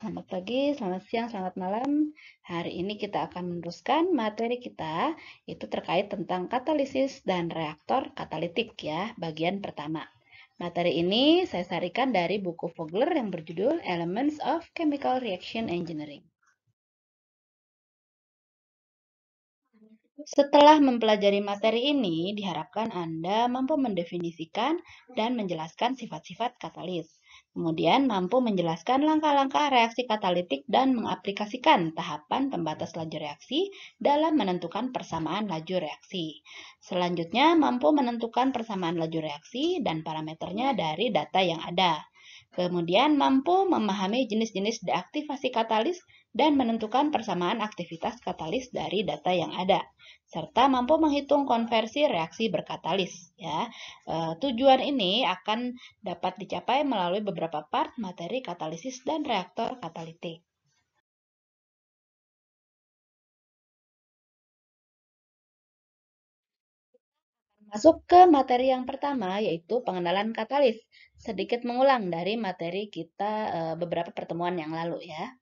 Selamat pagi, selamat siang, selamat malam. Hari ini kita akan meneruskan materi kita, itu terkait tentang katalisis dan reaktor katalitik ya, bagian pertama. Materi ini saya sarikan dari buku Vogler yang berjudul Elements of Chemical Reaction Engineering. Setelah mempelajari materi ini, diharapkan Anda mampu mendefinisikan dan menjelaskan sifat-sifat katalis. Kemudian mampu menjelaskan langkah-langkah reaksi katalitik dan mengaplikasikan tahapan pembatas laju reaksi dalam menentukan persamaan laju reaksi. Selanjutnya, mampu menentukan persamaan laju reaksi dan parameternya dari data yang ada. Kemudian mampu memahami jenis-jenis deaktivasi katalis dan menentukan persamaan aktivitas katalis dari data yang ada, serta mampu menghitung konversi reaksi berkatalis. Ya, tujuan ini akan dapat dicapai melalui beberapa part materi katalisis dan reaktor katalitik. Masuk ke materi yang pertama, yaitu pengenalan katalis. Sedikit mengulang dari materi kita beberapa pertemuan yang lalu ya.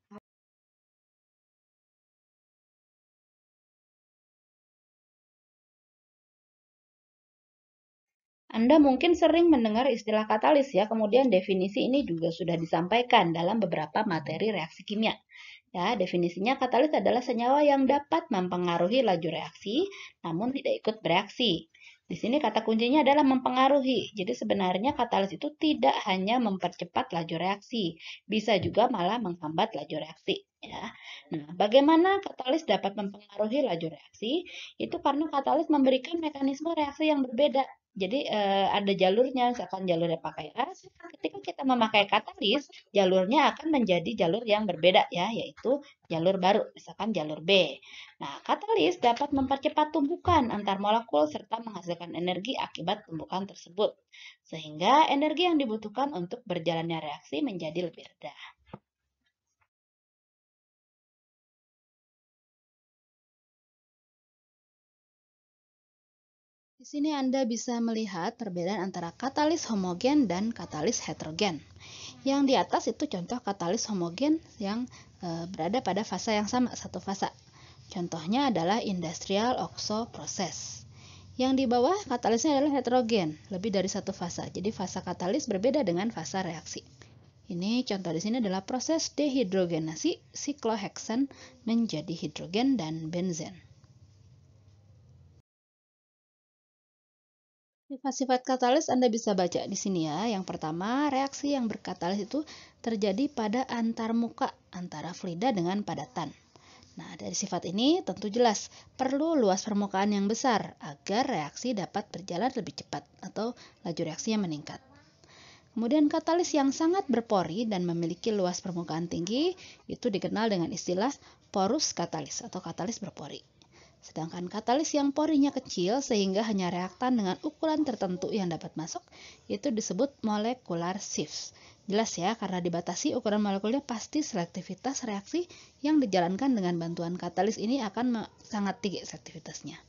Anda mungkin sering mendengar istilah katalis ya, kemudian definisi ini juga sudah disampaikan dalam beberapa materi reaksi kimia. Ya, definisinya katalis adalah senyawa yang dapat mempengaruhi laju reaksi, namun tidak ikut bereaksi. Di sini kata kuncinya adalah mempengaruhi. Jadi sebenarnya katalis itu tidak hanya mempercepat laju reaksi, bisa juga malah menghambat laju reaksi. Ya. Nah, bagaimana katalis dapat mempengaruhi laju reaksi? Itu karena katalis memberikan mekanisme reaksi yang berbeda. Jadi ada jalurnya, misalkan jalurnya pakai A, ketika kita memakai katalis, jalurnya akan menjadi jalur yang berbeda ya, yaitu jalur baru, misalkan jalur B. Nah, katalis dapat mempercepat tumbukan antar molekul serta menghasilkan energi akibat tumbukan tersebut. Sehingga energi yang dibutuhkan untuk berjalannya reaksi menjadi lebih rendah. Di sini Anda bisa melihat perbedaan antara katalis homogen dan katalis heterogen. Yang di atas itu contoh katalis homogen yang berada pada fasa yang sama, satu fasa. Contohnya adalah industrial oxo process. Yang di bawah katalisnya adalah heterogen, lebih dari satu fasa. Jadi fasa katalis berbeda dengan fasa reaksi. Ini contoh di sini adalah proses dehidrogenasi sikloheksan menjadi hidrogen dan benzen. Sifat-sifat katalis Anda bisa baca di sini ya. Yang pertama, reaksi yang berkatalis itu terjadi pada antarmuka antara fluida dengan padatan. Nah, dari sifat ini tentu jelas perlu luas permukaan yang besar agar reaksi dapat berjalan lebih cepat atau laju reaksinya meningkat. Kemudian katalis yang sangat berpori dan memiliki luas permukaan tinggi itu dikenal dengan istilah porus katalis atau katalis berpori. Sedangkan katalis yang porinya kecil sehingga hanya reaktan dengan ukuran tertentu yang dapat masuk, itu disebut molecular sieves. Jelas ya, karena dibatasi ukuran molekulnya pasti selektivitas reaksi yang dijalankan dengan bantuan katalis ini akan sangat tinggi selektivitasnya.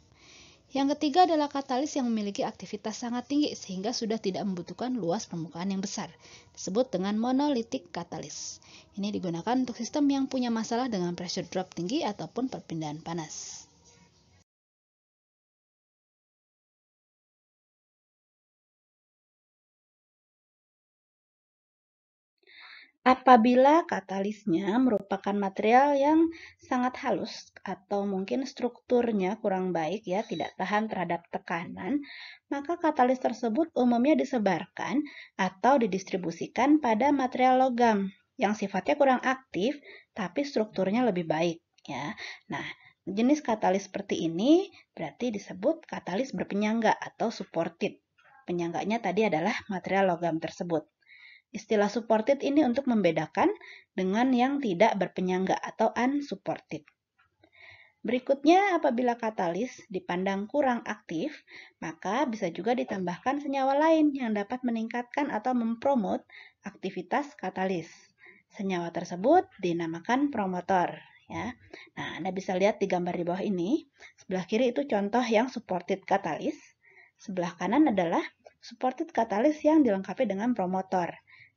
Yang ketiga adalah katalis yang memiliki aktivitas sangat tinggi sehingga sudah tidak membutuhkan luas permukaan yang besar. Disebut dengan monolitik katalis. Ini digunakan untuk sistem yang punya masalah dengan pressure drop tinggi ataupun perpindahan panas. Apabila katalisnya merupakan material yang sangat halus atau mungkin strukturnya kurang baik ya, tidak tahan terhadap tekanan, maka katalis tersebut umumnya disebarkan atau didistribusikan pada material logam yang sifatnya kurang aktif tapi strukturnya lebih baik ya. Nah, jenis katalis seperti ini berarti disebut katalis berpenyangga atau supported. Penyangganya tadi adalah material logam tersebut. Istilah supported ini untuk membedakan dengan yang tidak berpenyangga atau unsupported. Berikutnya, apabila katalis dipandang kurang aktif, maka bisa juga ditambahkan senyawa lain yang dapat meningkatkan atau mempromot aktivitas katalis. Senyawa tersebut dinamakan promotor. Ya. Nah, Anda bisa lihat di gambar di bawah ini. Sebelah kiri itu contoh yang supported katalis. Sebelah kanan adalah supported katalis yang dilengkapi dengan promotor.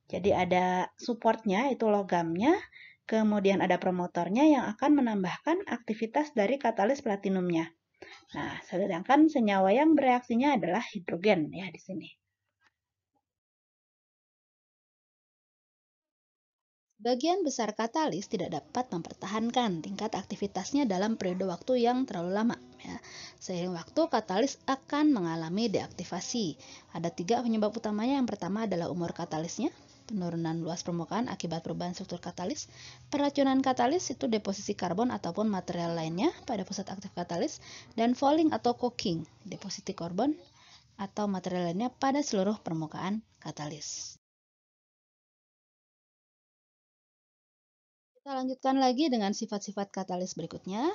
Jadi ada supportnya, itu logamnya, Kemudian ada promotornya yang akan menambahkan aktivitas dari katalis platinumnya. Nah, sedangkan senyawa yang bereaksinya adalah hidrogen ya di sini. Sebagian besar katalis tidak dapat mempertahankan tingkat aktivitasnya dalam periode waktu yang terlalu lama. Ya. Seiring waktu, katalis akan mengalami deaktivasi. Ada 3 penyebab utamanya. Yang pertama adalah umur katalisnya, penurunan luas permukaan akibat perubahan struktur katalis, peracunan katalis itu deposisi karbon ataupun material lainnya pada pusat aktif katalis, dan fouling atau coking, deposisi karbon atau material lainnya pada seluruh permukaan katalis. Kita lanjutkan lagi dengan sifat-sifat katalis berikutnya.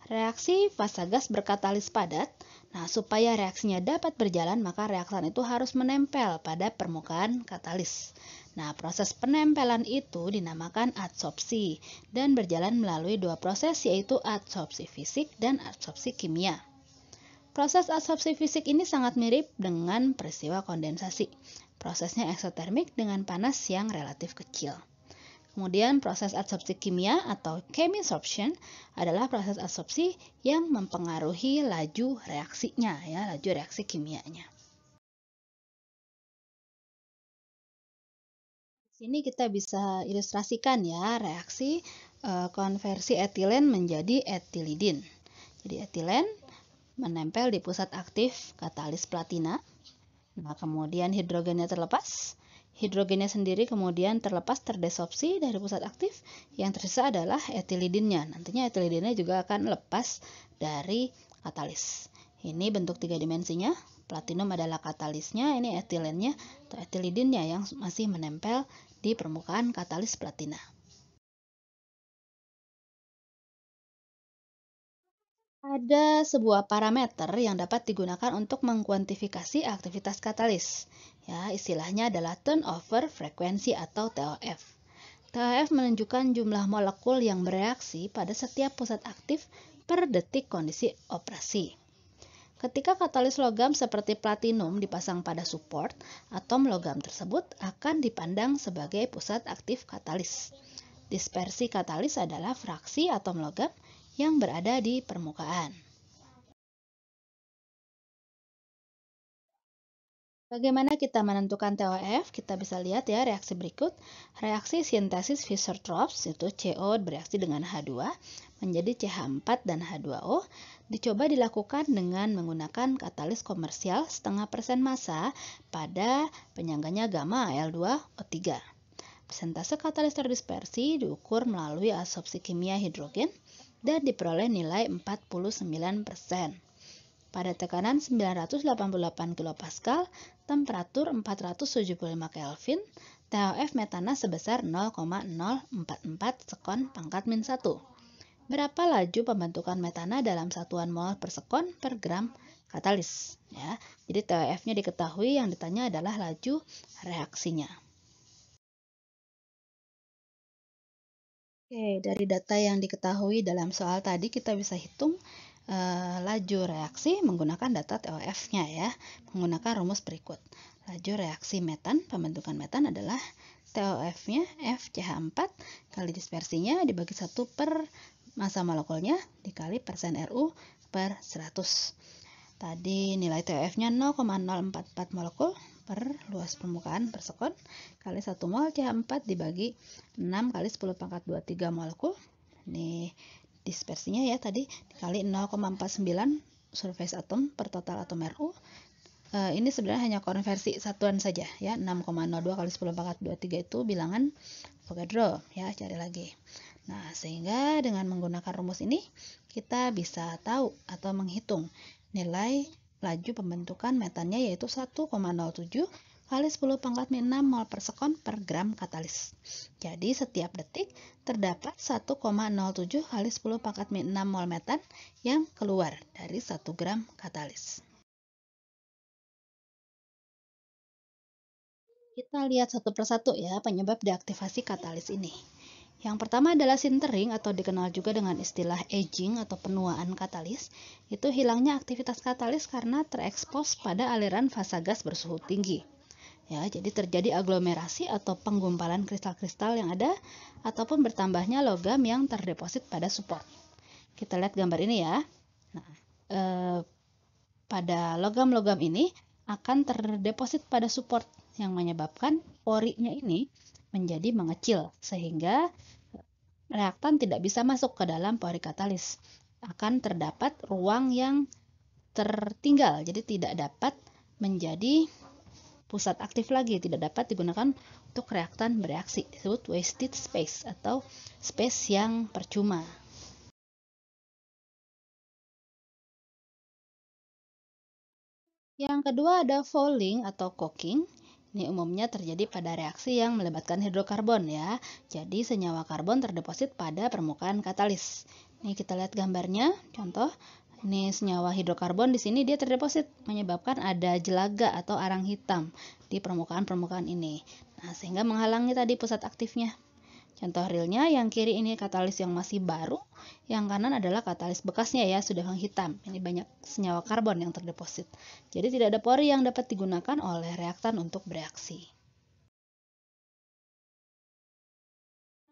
Reaksi fasa gas berkatalis padat. Nah, supaya reaksinya dapat berjalan, maka reaktan itu harus menempel pada permukaan katalis. Nah, proses penempelan itu dinamakan adsorpsi dan berjalan melalui 2 proses, yaitu adsorpsi fisik dan adsorpsi kimia. Proses adsorpsi fisik ini sangat mirip dengan peristiwa kondensasi. Prosesnya eksotermik dengan panas yang relatif kecil. Kemudian proses adsorpsi kimia atau chemisorption adalah proses adsorpsi yang mempengaruhi laju reaksinya, ya, laju reaksi kimianya. Di sini kita bisa ilustrasikan ya reaksi konversi etilen menjadi etilidin. Jadi etilen menempel di pusat aktif katalis platina. Nah, kemudian hidrogennya terlepas. Hidrogennya sendiri kemudian terlepas terdesorpsi dari pusat aktif. Yang tersisa adalah etilidinnya. Nantinya etilidinnya juga akan lepas dari katalis. Ini bentuk 3 dimensinya. Platinum adalah katalisnya, ini etilennya atau etilidinnya yang masih menempel di permukaan katalis platina. Ada sebuah parameter yang dapat digunakan untuk mengkuantifikasi aktivitas katalis. Ya, istilahnya adalah turnover frekuensi atau TOF. TOF menunjukkan jumlah molekul yang bereaksi pada setiap pusat aktif per detik kondisi operasi. Ketika katalis logam seperti platinum dipasang pada support, atom logam tersebut akan dipandang sebagai pusat aktif katalis. Dispersi katalis adalah fraksi atom logam yang berada di permukaan. Bagaimana kita menentukan TOF? Kita bisa lihat ya reaksi berikut. Reaksi sintesis Fischer-Tropsch itu CO bereaksi dengan H2 menjadi CH4 dan H2O dicoba dilakukan dengan menggunakan katalis komersial 0,5% massa pada penyangganya gamma Al2O3. Persentase katalis terdispersi diukur melalui adsorpsi kimia hidrogen dan diperoleh nilai 49%. Pada tekanan 988 kPa, temperatur 475 Kelvin, TOF metana sebesar 0,044 sekon pangkat min 1. Berapa laju pembentukan metana dalam satuan mol per sekon per gram katalis? Ya, jadi TOF-nya diketahui, yang ditanya adalah laju reaksinya. Oke, dari data yang diketahui dalam soal tadi kita bisa hitung laju reaksi menggunakan data TOF-nya ya, menggunakan rumus berikut. Laju reaksi metan, pembentukan metan adalah TOF-nya FCH4 kali dispersinya dibagi 1 per massa molekulnya dikali persen RU per 100. Tadi nilai TOF-nya 0,044 molekul per luas permukaan per sekon kali 1 mol CH4 dibagi 6 kali 10 pangkat 23 molekul. Ini dispersinya ya tadi dikali 0,49 surface atom per total atom RU. Ini sebenarnya hanya konversi satuan saja ya, 6,02 kali 10 pangkat 23 itu bilangan Avogadro ya, cari lagi. Nah, sehingga dengan menggunakan rumus ini kita bisa tahu atau menghitung nilai laju pembentukan metannya, yaitu 1,07 kali 10 pangkat min 6 mol per sekon per gram katalis. Jadi setiap detik terdapat 1,07 kali 10 pangkat min 6 mol metan yang keluar dari 1 gram katalis. Kita lihat satu persatu ya penyebab deaktivasi katalis ini. Yang pertama adalah sintering atau dikenal juga dengan istilah aging atau penuaan katalis. Itu hilangnya aktivitas katalis karena terekspos pada aliran fasa gas bersuhu tinggi. Ya, jadi terjadi aglomerasi atau penggumpalan kristal-kristal yang ada ataupun bertambahnya logam yang terdeposit pada support. Kita lihat gambar ini ya. Nah, pada logam-logam ini akan terdeposit pada support yang menyebabkan porinya ini menjadi mengecil sehingga reaktan tidak bisa masuk ke dalam pori katalis. Akan terdapat ruang yang tertinggal, jadi tidak dapat menjadi pusat aktif lagi, tidak dapat digunakan untuk reaktan bereaksi, disebut wasted space atau space yang percuma. Yang kedua ada fouling atau coking. Ini umumnya terjadi pada reaksi yang melibatkan hidrokarbon ya. Jadi senyawa karbon terdeposit pada permukaan katalis. Ini kita lihat gambarnya, contoh. Ini senyawa hidrokarbon di sini dia terdeposit menyebabkan ada jelaga atau arang hitam di permukaan-permukaan ini. Nah, sehingga menghalangi tadi pusat aktifnya. Contoh realnya yang kiri ini katalis yang masih baru, yang kanan adalah katalis bekasnya ya, sudah menghitam. Ini banyak senyawa karbon yang terdeposit. Jadi tidak ada pori yang dapat digunakan oleh reaktan untuk bereaksi.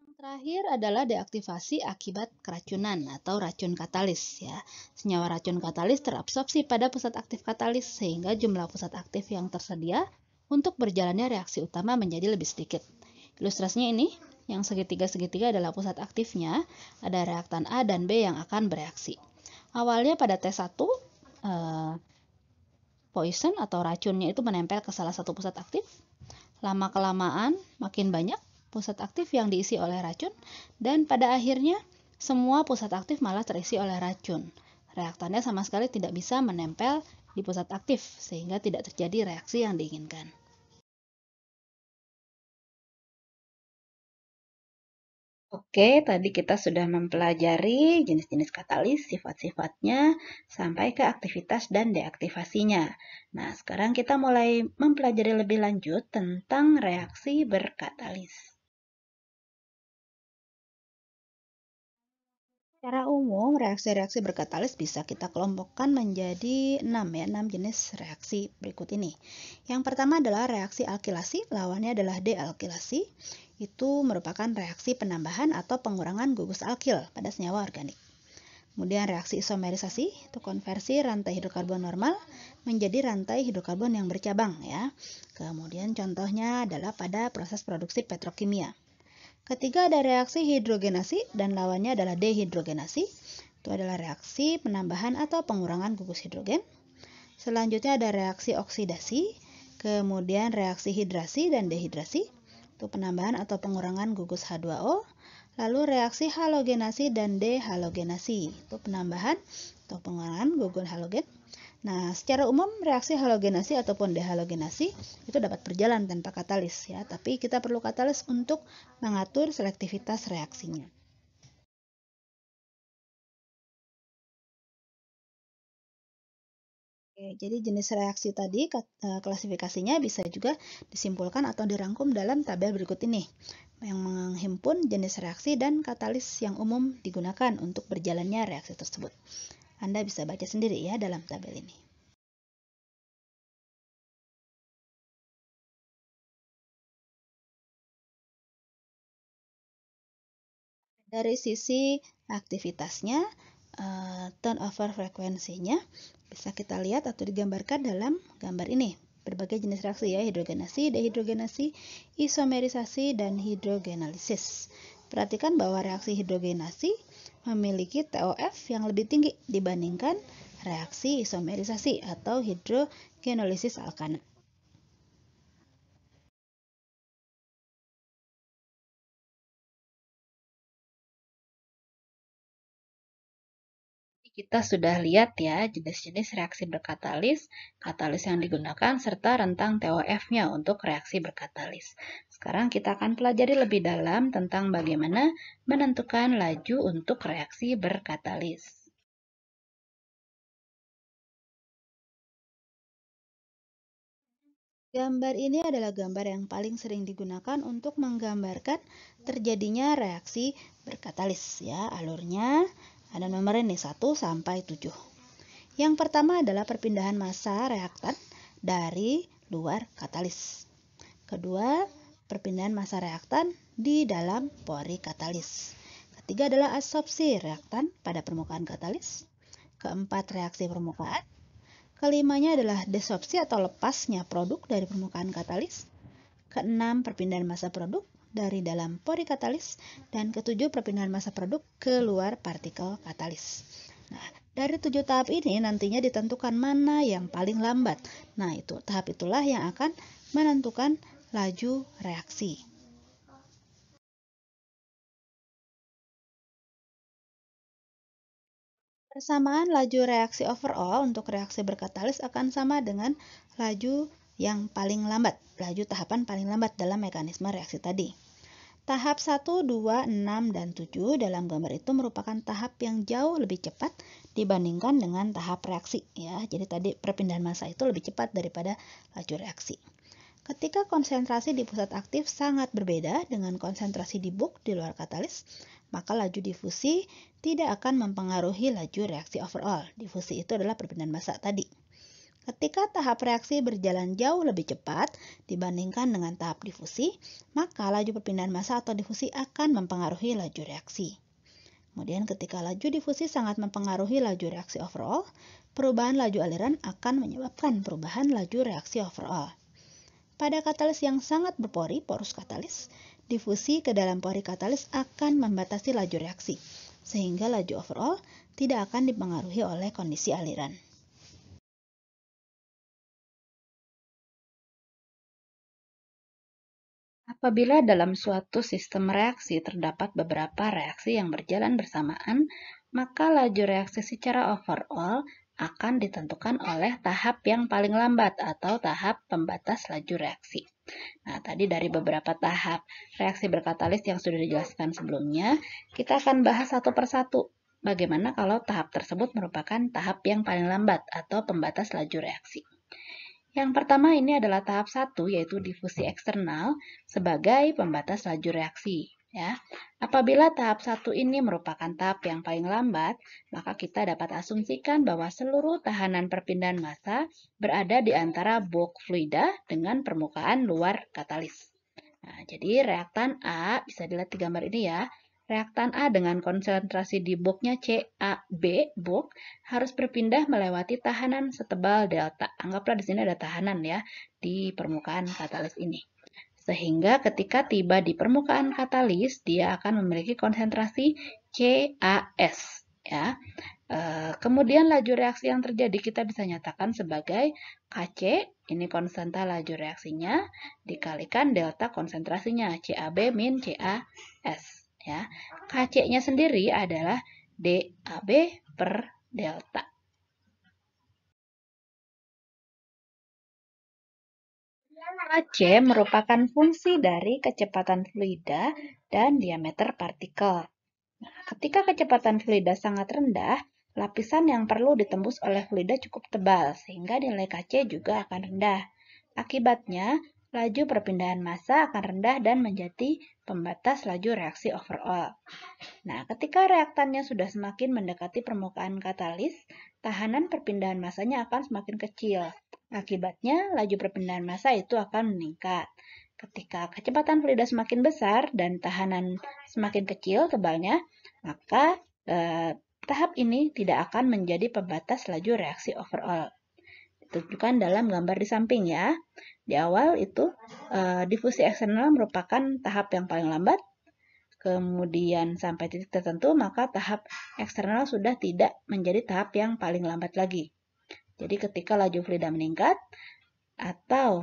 Yang terakhir adalah deaktivasi akibat keracunan atau racun katalis ya. Senyawa racun katalis terabsorpsi pada pusat aktif katalis sehingga jumlah pusat aktif yang tersedia untuk berjalannya reaksi utama menjadi lebih sedikit. Ilustrasinya ini, yang segitiga-segitiga adalah pusat aktifnya, ada reaktan A dan B yang akan bereaksi. Awalnya pada T1, poison atau racunnya itu menempel ke salah satu pusat aktif. Lama-kelamaan makin banyak pusat aktif yang diisi oleh racun, dan pada akhirnya semua pusat aktif malah terisi oleh racun. Reaktannya sama sekali tidak bisa menempel di pusat aktif, sehingga tidak terjadi reaksi yang diinginkan. Oke, tadi kita sudah mempelajari jenis-jenis katalis, sifat-sifatnya, sampai ke aktivitas dan deaktivasinya. Nah, sekarang kita mulai mempelajari lebih lanjut tentang reaksi berkatalis. Secara umum, reaksi-reaksi berkatalis bisa kita kelompokkan menjadi 6 jenis reaksi berikut ini. Yang pertama adalah reaksi alkilasi, lawannya adalah dealkilasi. Itu merupakan reaksi penambahan atau pengurangan gugus alkil pada senyawa organik. Kemudian reaksi isomerisasi, itu konversi rantai hidrokarbon normal menjadi rantai hidrokarbon yang bercabang ya. Kemudian contohnya adalah pada proses produksi petrokimia. Ketiga ada reaksi hidrogenasi dan lawannya adalah dehidrogenasi. Itu adalah reaksi penambahan atau pengurangan gugus hidrogen. Selanjutnya ada reaksi oksidasi, kemudian reaksi hidrasi dan dehidrasi. Itu penambahan atau pengurangan gugus H2O. Lalu reaksi halogenasi dan dehalogenasi. Itu penambahan atau pengurangan gugus halogen. Nah, secara umum reaksi halogenasi ataupun dehalogenasi itu dapat berjalan tanpa katalis ya, tapi kita perlu katalis untuk mengatur selektivitas reaksinya. Oke, jadi jenis reaksi tadi klasifikasinya bisa juga disimpulkan atau dirangkum dalam tabel berikut ini yang menghimpun jenis reaksi dan katalis yang umum digunakan untuk berjalannya reaksi tersebut. Anda bisa baca sendiri ya dalam tabel ini. Dari sisi aktivitasnya, turnover frekuensinya bisa kita lihat atau digambarkan dalam gambar ini. Berbagai jenis reaksi ya, hidrogenasi, dehidrogenasi, isomerisasi, dan hidrogenalisis. Perhatikan bahwa reaksi hidrogenasi memiliki TOF yang lebih tinggi dibandingkan reaksi isomerisasi atau hidrogenolisis alkana. Kita sudah lihat ya jenis-jenis reaksi berkatalis, katalis yang digunakan, serta rentang TOF-nya untuk reaksi berkatalis. Sekarang kita akan pelajari lebih dalam tentang bagaimana menentukan laju untuk reaksi berkatalis. Gambar ini adalah gambar yang paling sering digunakan untuk menggambarkan terjadinya reaksi berkatalis ya. Alurnya ada nomor ini 1 sampai 7. Yang pertama adalah perpindahan massa reaktan dari luar katalis. Kedua, perpindahan massa reaktan di dalam pori katalis. Ketiga adalah adsorpsi reaktan pada permukaan katalis. Keempat, reaksi permukaan. Kelimanya adalah desorpsi atau lepasnya produk dari permukaan katalis. Keenam, perpindahan massa produk dari dalam pori katalis. Dan ketujuh, perpindahan massa produk keluar partikel katalis. Nah, dari 7 tahap ini nantinya ditentukan mana yang paling lambat. Nah, tahap itulah yang akan menentukan laju reaksi. Persamaan laju reaksi overall untuk reaksi berkatalis akan sama dengan laju yang paling lambat, laju tahapan paling lambat dalam mekanisme reaksi tadi. Tahap 1, 2, 6, dan 7 dalam gambar itu merupakan tahap yang jauh lebih cepat dibandingkan dengan tahap reaksi. Ya. Jadi tadi perpindahan massa itu lebih cepat daripada laju reaksi. Ketika konsentrasi di pusat aktif sangat berbeda dengan konsentrasi di bulk di luar katalis, maka laju difusi tidak akan mempengaruhi laju reaksi overall. Difusi itu adalah perpindahan massa tadi. Ketika tahap reaksi berjalan jauh lebih cepat dibandingkan dengan tahap difusi, maka laju perpindahan massa atau difusi akan mempengaruhi laju reaksi. Kemudian ketika laju difusi sangat mempengaruhi laju reaksi overall, perubahan laju aliran akan menyebabkan perubahan laju reaksi overall. Pada katalis yang sangat berpori, porus katalis, difusi ke dalam pori katalis akan membatasi laju reaksi, sehingga laju overall tidak akan dipengaruhi oleh kondisi aliran. Apabila dalam suatu sistem reaksi terdapat beberapa reaksi yang berjalan bersamaan, maka laju reaksi secara overall akan ditentukan oleh tahap yang paling lambat atau tahap pembatas laju reaksi. Nah, tadi dari beberapa tahap reaksi berkatalis yang sudah dijelaskan sebelumnya, kita akan bahas satu persatu. Bagaimana kalau tahap tersebut merupakan tahap yang paling lambat atau pembatas laju reaksi. Yang pertama ini adalah tahap 1, yaitu difusi eksternal sebagai pembatas laju reaksi. Ya. Apabila tahap 1 ini merupakan tahap yang paling lambat, maka kita dapat asumsikan bahwa seluruh tahanan perpindahan massa berada di antara bulk fluida dengan permukaan luar katalis. Nah, jadi reaktan A, bisa dilihat di gambar ini ya, reaktan A dengan konsentrasi di bulknya CaB, bulk, harus berpindah melewati tahanan setebal delta. Anggaplah di sini ada tahanan ya, di permukaan katalis ini. Sehingga ketika tiba di permukaan katalis, dia akan memiliki konsentrasi CaS. Ya. Kemudian laju reaksi yang terjadi kita bisa nyatakan sebagai Kc, ini konstanta laju reaksinya, dikalikan delta konsentrasinya, CaB min CaS. Ya. Kc-nya sendiri adalah DAB per delta. Kc merupakan fungsi dari kecepatan fluida dan diameter partikel. Nah, ketika kecepatan fluida sangat rendah, lapisan yang perlu ditembus oleh fluida cukup tebal, sehingga nilai Kc juga akan rendah. Akibatnya, laju perpindahan massa akan rendah dan menjadi pembatas laju reaksi overall. Nah, ketika reaktannya sudah semakin mendekati permukaan katalis, tahanan perpindahan massanya akan semakin kecil. Akibatnya, laju perpindahan massa itu akan meningkat. Ketika kecepatan fluida semakin besar dan tahanan semakin kecil tebalnya, maka tahap ini tidak akan menjadi pembatas laju reaksi overall. Ditunjukkan dalam gambar di samping ya. Di awal itu difusi eksternal merupakan tahap yang paling lambat. Kemudian sampai titik tertentu, maka tahap eksternal sudah tidak menjadi tahap yang paling lambat lagi. Jadi ketika laju fluida meningkat, atau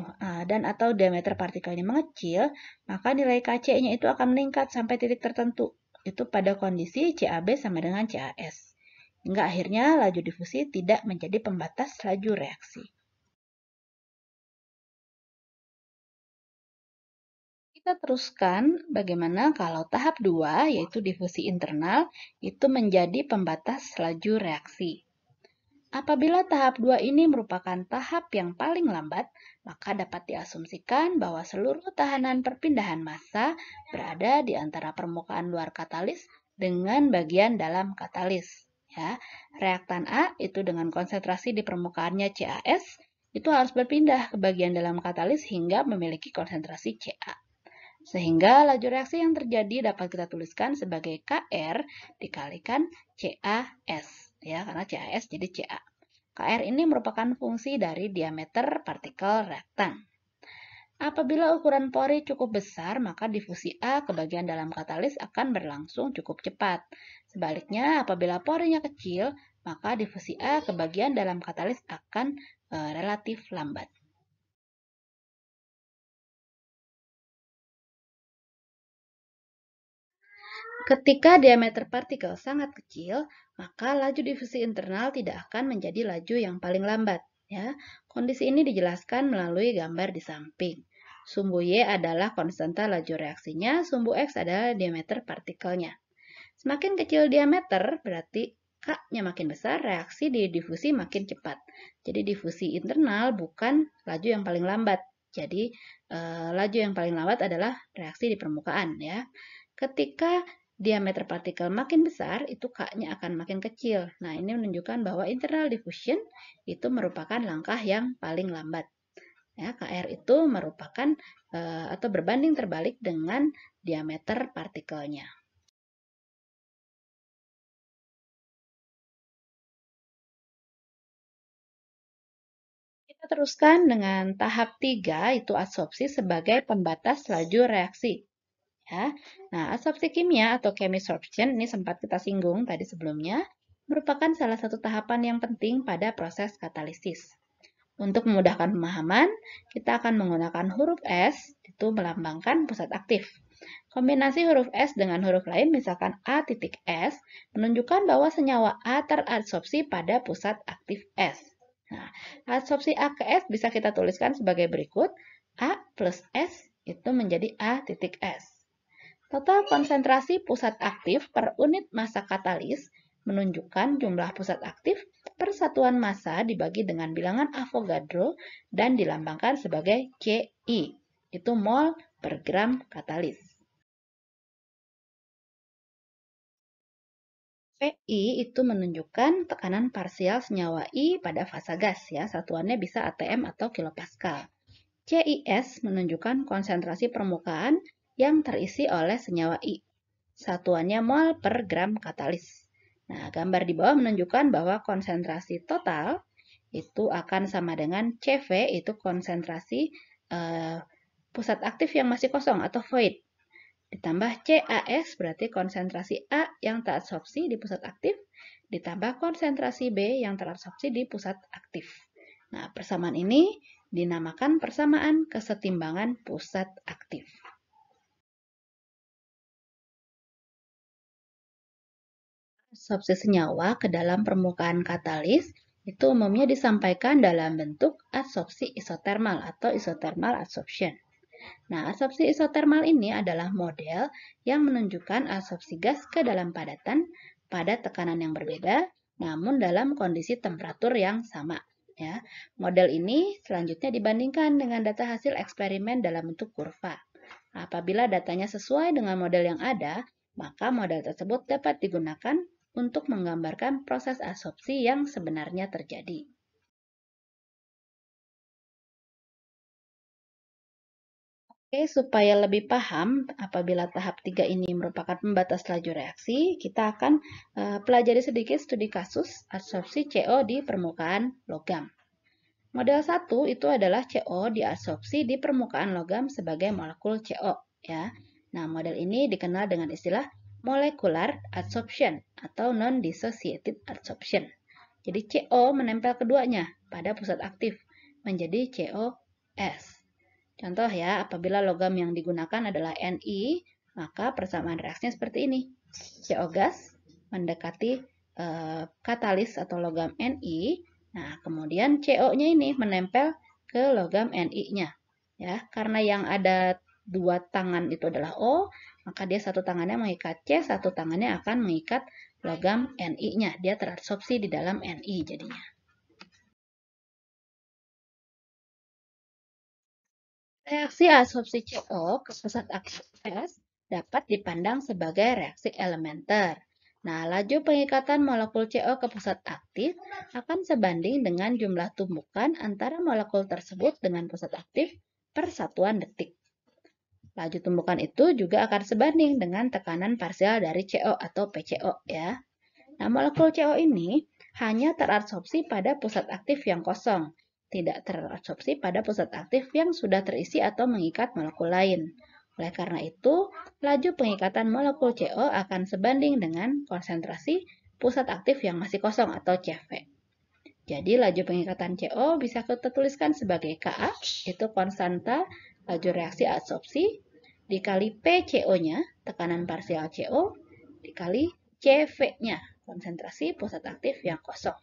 diameter partikelnya mengecil, maka nilai Kc-nya itu akan meningkat sampai titik tertentu. Itu pada kondisi CaB sama dengan CaS. Hingga akhirnya laju difusi tidak menjadi pembatas laju reaksi. Kita teruskan bagaimana kalau tahap 2, yaitu difusi internal, itu menjadi pembatas laju reaksi. Apabila tahap 2 ini merupakan tahap yang paling lambat, maka dapat diasumsikan bahwa seluruh tahanan perpindahan massa berada di antara permukaan luar katalis dengan bagian dalam katalis. Ya. Reaktan A itu dengan konsentrasi di permukaannya CaS itu harus berpindah ke bagian dalam katalis hingga memiliki konsentrasi Ca. Sehingga laju reaksi yang terjadi dapat kita tuliskan sebagai Kr dikalikan CaS. Ya, karena CaS jadi Ca. Kr ini merupakan fungsi dari diameter partikel reaktan. Apabila ukuran pori cukup besar, maka difusi A ke bagian dalam katalis akan berlangsung cukup cepat. Sebaliknya, apabila porinya kecil, maka difusi A ke bagian dalam katalis akan relatif lambat. Ketika diameter partikel sangat kecil, maka laju difusi internal tidak akan menjadi laju yang paling lambat. Ya. Kondisi ini dijelaskan melalui gambar di samping. Sumbu Y adalah konstanta laju reaksinya, sumbu X adalah diameter partikelnya. Semakin kecil diameter, berarti K-nya makin besar, reaksi di difusi makin cepat. Jadi difusi internal bukan laju yang paling lambat. Jadi laju yang paling lambat adalah reaksi di permukaan. Ya. Ketika diameter partikel makin besar, itu K-nya akan makin kecil. Nah, ini menunjukkan bahwa internal diffusion itu merupakan langkah yang paling lambat. Ya, Kr itu merupakan atau berbanding terbalik dengan diameter partikelnya. Kita teruskan dengan tahap 3, itu adsorpsi sebagai pembatas laju reaksi. Ya. Nah, adsorpsi kimia atau chemisorption ini sempat kita singgung tadi sebelumnya, merupakan salah satu tahapan yang penting pada proses katalisis. Untuk memudahkan pemahaman, kita akan menggunakan huruf S, itu melambangkan pusat aktif. Kombinasi huruf S dengan huruf lain, misalkan A titik S, menunjukkan bahwa senyawa A teradsorpsi pada pusat aktif S. Nah, adsorpsi A ke S bisa kita tuliskan sebagai berikut. A plus S itu menjadi A titik S. Total konsentrasi pusat aktif per unit massa katalis menunjukkan jumlah pusat aktif per satuan massa dibagi dengan bilangan Avogadro dan dilambangkan sebagai CI. Itu mol per gram katalis. PI itu menunjukkan tekanan parsial senyawa I pada fasa gas, ya. Satuannya bisa atm atau kilopascal. CIS menunjukkan konsentrasi permukaan yang terisi oleh senyawa I. Satuannya mol per gram katalis. Nah, gambar di bawah menunjukkan bahwa konsentrasi total itu akan sama dengan CV, itu konsentrasi pusat aktif yang masih kosong atau void. Ditambah CAS berarti konsentrasi A yang teradsorpsi di pusat aktif, ditambah konsentrasi B yang teradsorpsi di pusat aktif. Nah, persamaan ini dinamakan persamaan kesetimbangan pusat aktif. Adsorpsi senyawa ke dalam permukaan katalis itu umumnya disampaikan dalam bentuk adsorpsi isotermal atau isothermal adsorption. Nah, adsorpsi isotermal ini adalah model yang menunjukkan adsorpsi gas ke dalam padatan pada tekanan yang berbeda, namun dalam kondisi temperatur yang sama. Ya, model ini selanjutnya dibandingkan dengan data hasil eksperimen dalam bentuk kurva. Apabila datanya sesuai dengan model yang ada, maka model tersebut dapat digunakan untuk menggambarkan proses adsorpsi yang sebenarnya terjadi. Oke, supaya lebih paham apabila tahap 3 ini merupakan pembatas laju reaksi, kita akan pelajari sedikit studi kasus adsorpsi CO di permukaan logam. Model 1 itu adalah CO diadsorpsi di permukaan logam sebagai molekul CO. Ya. Nah, model ini dikenal dengan istilah molecular adsorption atau non-dissociated adsorption. Jadi CO menempel keduanya pada pusat aktif menjadi COS. Contoh ya, apabila logam yang digunakan adalah Ni, maka persamaan reaksinya seperti ini. CO gas mendekati katalis atau logam Ni. Nah, kemudian CO-nya ini menempel ke logam Ni-nya. Ya, karena yang ada dua tangan itu adalah O, maka dia satu tangannya mengikat C, satu tangannya akan mengikat logam Ni-nya. Dia teradsorpsi di dalam Ni jadinya. Reaksi adsorpsi CO ke pusat aktif S dapat dipandang sebagai reaksi elementer. Nah, laju pengikatan molekul CO ke pusat aktif akan sebanding dengan jumlah tumbukan antara molekul tersebut dengan pusat aktif per satuan detik. Laju tumbukan itu juga akan sebanding dengan tekanan parsial dari CO atau PCO ya. Nah, molekul CO ini hanya terabsorpsi pada pusat aktif yang kosong, tidak terabsorpsi pada pusat aktif yang sudah terisi atau mengikat molekul lain. Oleh karena itu, laju pengikatan molekul CO akan sebanding dengan konsentrasi pusat aktif yang masih kosong atau CV. Jadi, laju pengikatan CO bisa kita tuliskan sebagai Ka, itu konstanta laju reaksi adsorpsi, dikali PCO-nya, tekanan parsial CO, dikali CV-nya, konsentrasi pusat aktif yang kosong.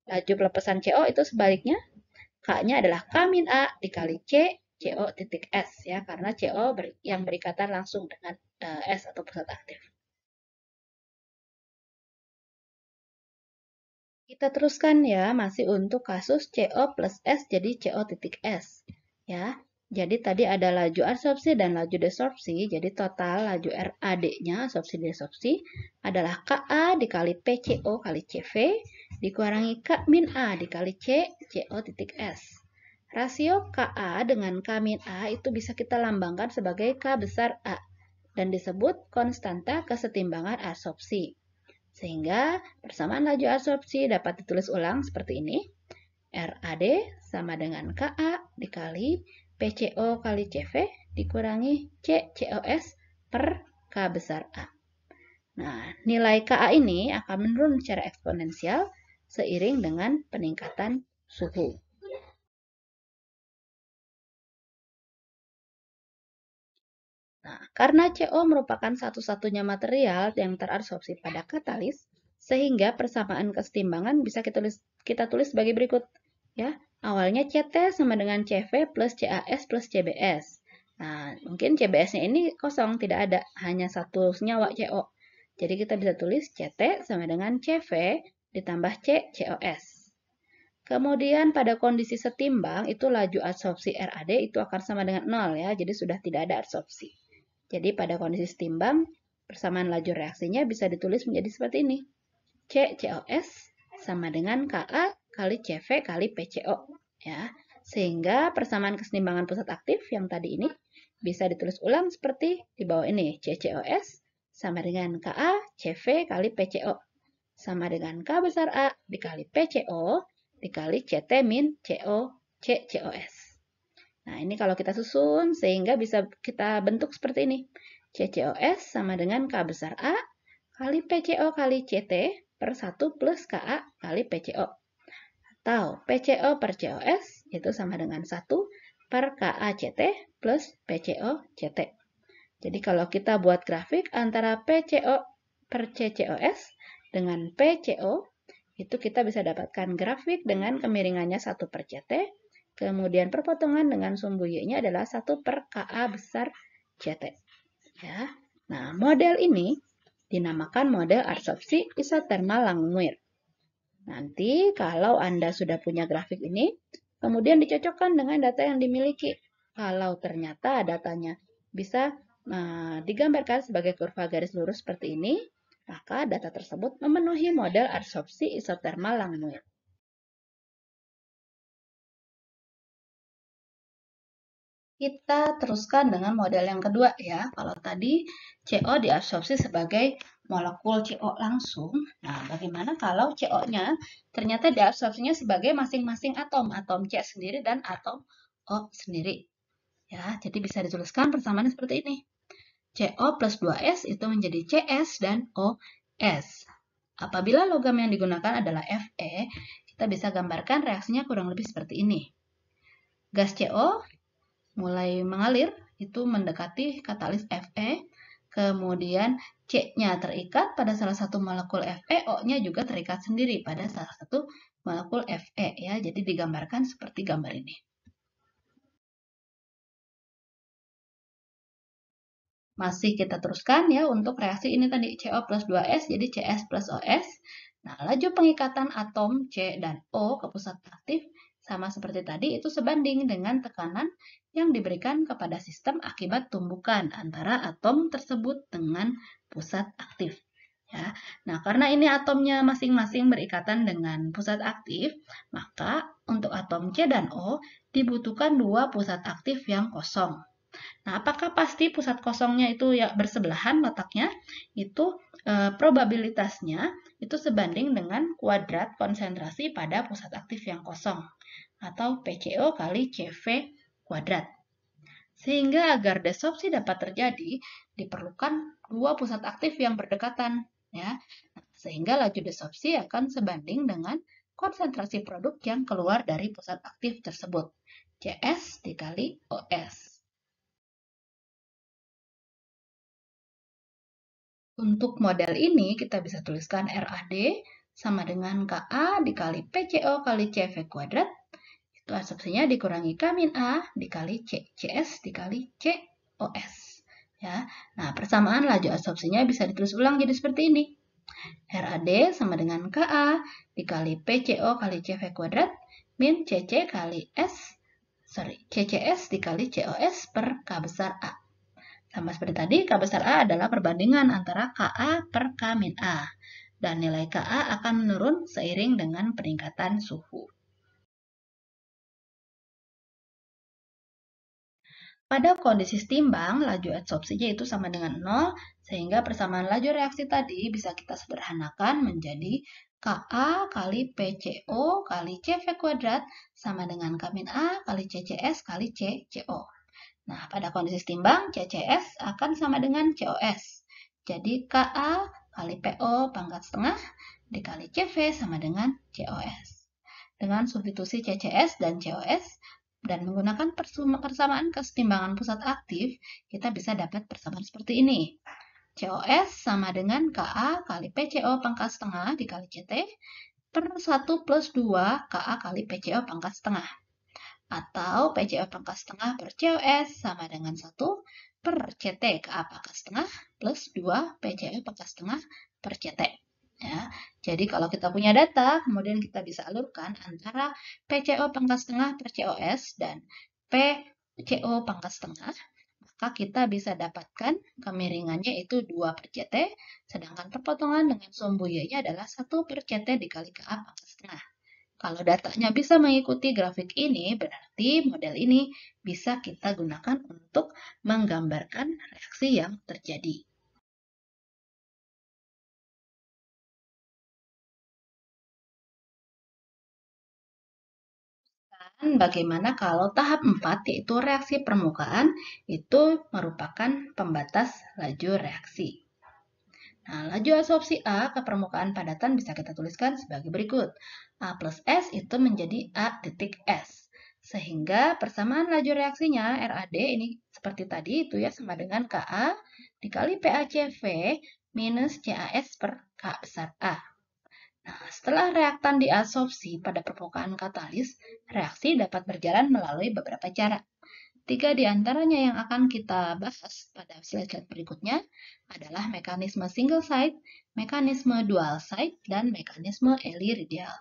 Laju pelepasan CO itu sebaliknya, K-nya adalah K-A dikali C, CO titik S ya, karena CO yang berikatan langsung dengan S atau pusat aktif. Kita teruskan ya, masih untuk kasus CO plus S jadi CO titik S ya. Jadi tadi ada laju adsorpsi dan laju desorpsi, jadi total laju RAD-nya, absorpsi desorpsi, adalah Ka dikali PCO kali CV, dikurangi K-A dikali C, CO titik S. Rasio Ka dengan K-A itu bisa kita lambangkan sebagai K besar A, dan disebut konstanta kesetimbangan adsorpsi. Sehingga persamaan laju adsorpsi dapat ditulis ulang seperti ini. RAD sama dengan Ka dikali PCO kali CV dikurangi CCOS per K besar A. Nah, nilai Ka ini akan menurun secara eksponensial seiring dengan peningkatan suhu. Nah, karena CO merupakan satu-satunya material yang terabsorpsi pada katalis, sehingga persamaan kesetimbangan bisa kita tulis sebagai berikut. Ya, awalnya CT sama dengan CV plus CAS plus CBS. Nah, mungkin CBS-nya ini kosong, tidak ada, hanya satu senyawa CO. Jadi kita bisa tulis CT sama dengan CV ditambah C, COS. Kemudian pada kondisi setimbang, itu laju adsorpsi RAD itu akan sama dengan 0 ya, jadi sudah tidak ada adsorpsi. Jadi pada kondisi setimbang, persamaan laju reaksinya bisa ditulis menjadi seperti ini. CCOS sama dengan Ka kali CV kali PCO. Ya. Sehingga persamaan kesetimbangan pusat aktif yang tadi ini bisa ditulis ulang seperti di bawah ini. CCOS sama dengan Ka CV kali PCO. Sama dengan K besar A dikali PCO dikali CT min CO CCOS. Nah, ini kalau kita susun sehingga bisa kita bentuk seperti ini. CCOS sama dengan K besar A kali PCO kali CT per 1 plus Ka kali PCO. Atau PCO per COS itu sama dengan 1 per KACT plus PCO CT. Jadi kalau kita buat grafik antara PCO per CCOS dengan PCO, itu kita bisa dapatkan grafik dengan kemiringannya 1 per CT, kemudian perpotongan dengan sumbu Y-nya adalah 1 per Ka besar CT. Ya. Nah, model ini dinamakan model adsorpsi isothermal Langmuir. Nanti kalau Anda sudah punya grafik ini, kemudian dicocokkan dengan data yang dimiliki. Kalau ternyata datanya bisa digambarkan sebagai kurva garis lurus seperti ini, maka data tersebut memenuhi model adsorpsi isothermal Langmuir. Kita teruskan dengan model yang kedua ya. Kalau tadi CO diabsorpsi sebagai molekul CO langsung. Nah, bagaimana kalau CO-nya ternyata diabsorpsinya sebagai masing-masing atom, atom C sendiri dan atom O sendiri. Ya, jadi bisa dituliskan persamaannya seperti ini. CO plus 2S itu menjadi CS dan OS. Apabila logam yang digunakan adalah Fe, kita bisa gambarkan reaksinya kurang lebih seperti ini. Gas CO mulai mengalir, itu mendekati katalis Fe, kemudian C-nya terikat pada salah satu molekul Fe, O-nya juga terikat sendiri pada salah satu molekul Fe ya. Jadi digambarkan seperti gambar ini. Masih kita teruskan ya untuk reaksi ini tadi CO plus 2S jadi CS plus OS. Nah, laju pengikatan atom C dan O ke pusat aktif sama seperti tadi itu sebanding dengan tekanan yang diberikan kepada sistem akibat tumbukan antara atom tersebut dengan pusat aktif. Ya. Nah, karena ini atomnya masing-masing berikatan dengan pusat aktif, maka untuk atom C dan O dibutuhkan dua pusat aktif yang kosong. Nah, apakah pasti pusat kosongnya itu ya bersebelahan letaknya? Itu probabilitasnya itu sebanding dengan kuadrat konsentrasi pada pusat aktif yang kosong atau PCO kali CV kuadrat. Sehingga agar desorpsi dapat terjadi, diperlukan dua pusat aktif yang berdekatan, ya. Sehingga laju desorpsi akan sebanding dengan konsentrasi produk yang keluar dari pusat aktif tersebut, CS dikali OS. Untuk model ini, kita bisa tuliskan RAD sama dengan KA dikali PCO kali CV kuadrat. Itu asumsinya dikurangi K min A dikali C. CS dikali COS. Ya. Nah, persamaan laju absorpsinya bisa ditulis ulang jadi seperti ini. RAD sama dengan KA dikali PCO kali CV kuadrat min CC kali CCS dikali COS per K besar A. Sama seperti tadi, K besar A adalah perbandingan antara KA per K min A. Dan nilai KA akan menurun seiring dengan peningkatan suhu. Pada kondisi setimbang, laju adsorpsinya itu sama dengan 0, sehingga persamaan laju reaksi tadi bisa kita sederhanakan menjadi Ka kali PCO kali CV kuadrat sama dengan K min A kali CCS kali CCO. Nah, pada kondisi setimbang, CCS akan sama dengan COS. Jadi, Ka kali PO pangkat setengah dikali CV sama dengan COS. Dengan substitusi CCS dan COS, dan menggunakan persamaan kesetimbangan pusat aktif, kita bisa dapat persamaan seperti ini. COS sama dengan Ka kali PCO pangkat setengah dikali CT per 1 plus 2 Ka kali PCO pangkat setengah. Atau PCO pangkat setengah per COS sama dengan 1 per CT Ka pangkat setengah plus 2 PCO pangkat setengah per CT. Ya, jadi kalau kita punya data, kemudian kita bisa alurkan antara PCO pangkat setengah per COS dan PCO pangkat setengah, maka kita bisa dapatkan kemiringannya itu 2 per CT, sedangkan perpotongan dengan sumbu Y-nya adalah 1 per CT dikali KA pangkat setengah. Kalau datanya bisa mengikuti grafik ini, berarti model ini bisa kita gunakan untuk menggambarkan reaksi yang terjadi. Dan bagaimana kalau tahap 4, yaitu reaksi permukaan, itu merupakan pembatas laju reaksi. Nah, laju absorpsi A ke permukaan padatan bisa kita tuliskan sebagai berikut. A plus S itu menjadi A titik S. Sehingga persamaan laju reaksinya RAD ini seperti tadi itu ya sama dengan KA dikali PACV minus CAS per K besar A. Nah, setelah reaktan diabsorpsi pada permukaan katalis, reaksi dapat berjalan melalui beberapa cara. 3 di antaranya yang akan kita bahas pada slide-slide berikutnya adalah mekanisme single site, mekanisme dual site, dan mekanisme Ehlers-Danlos.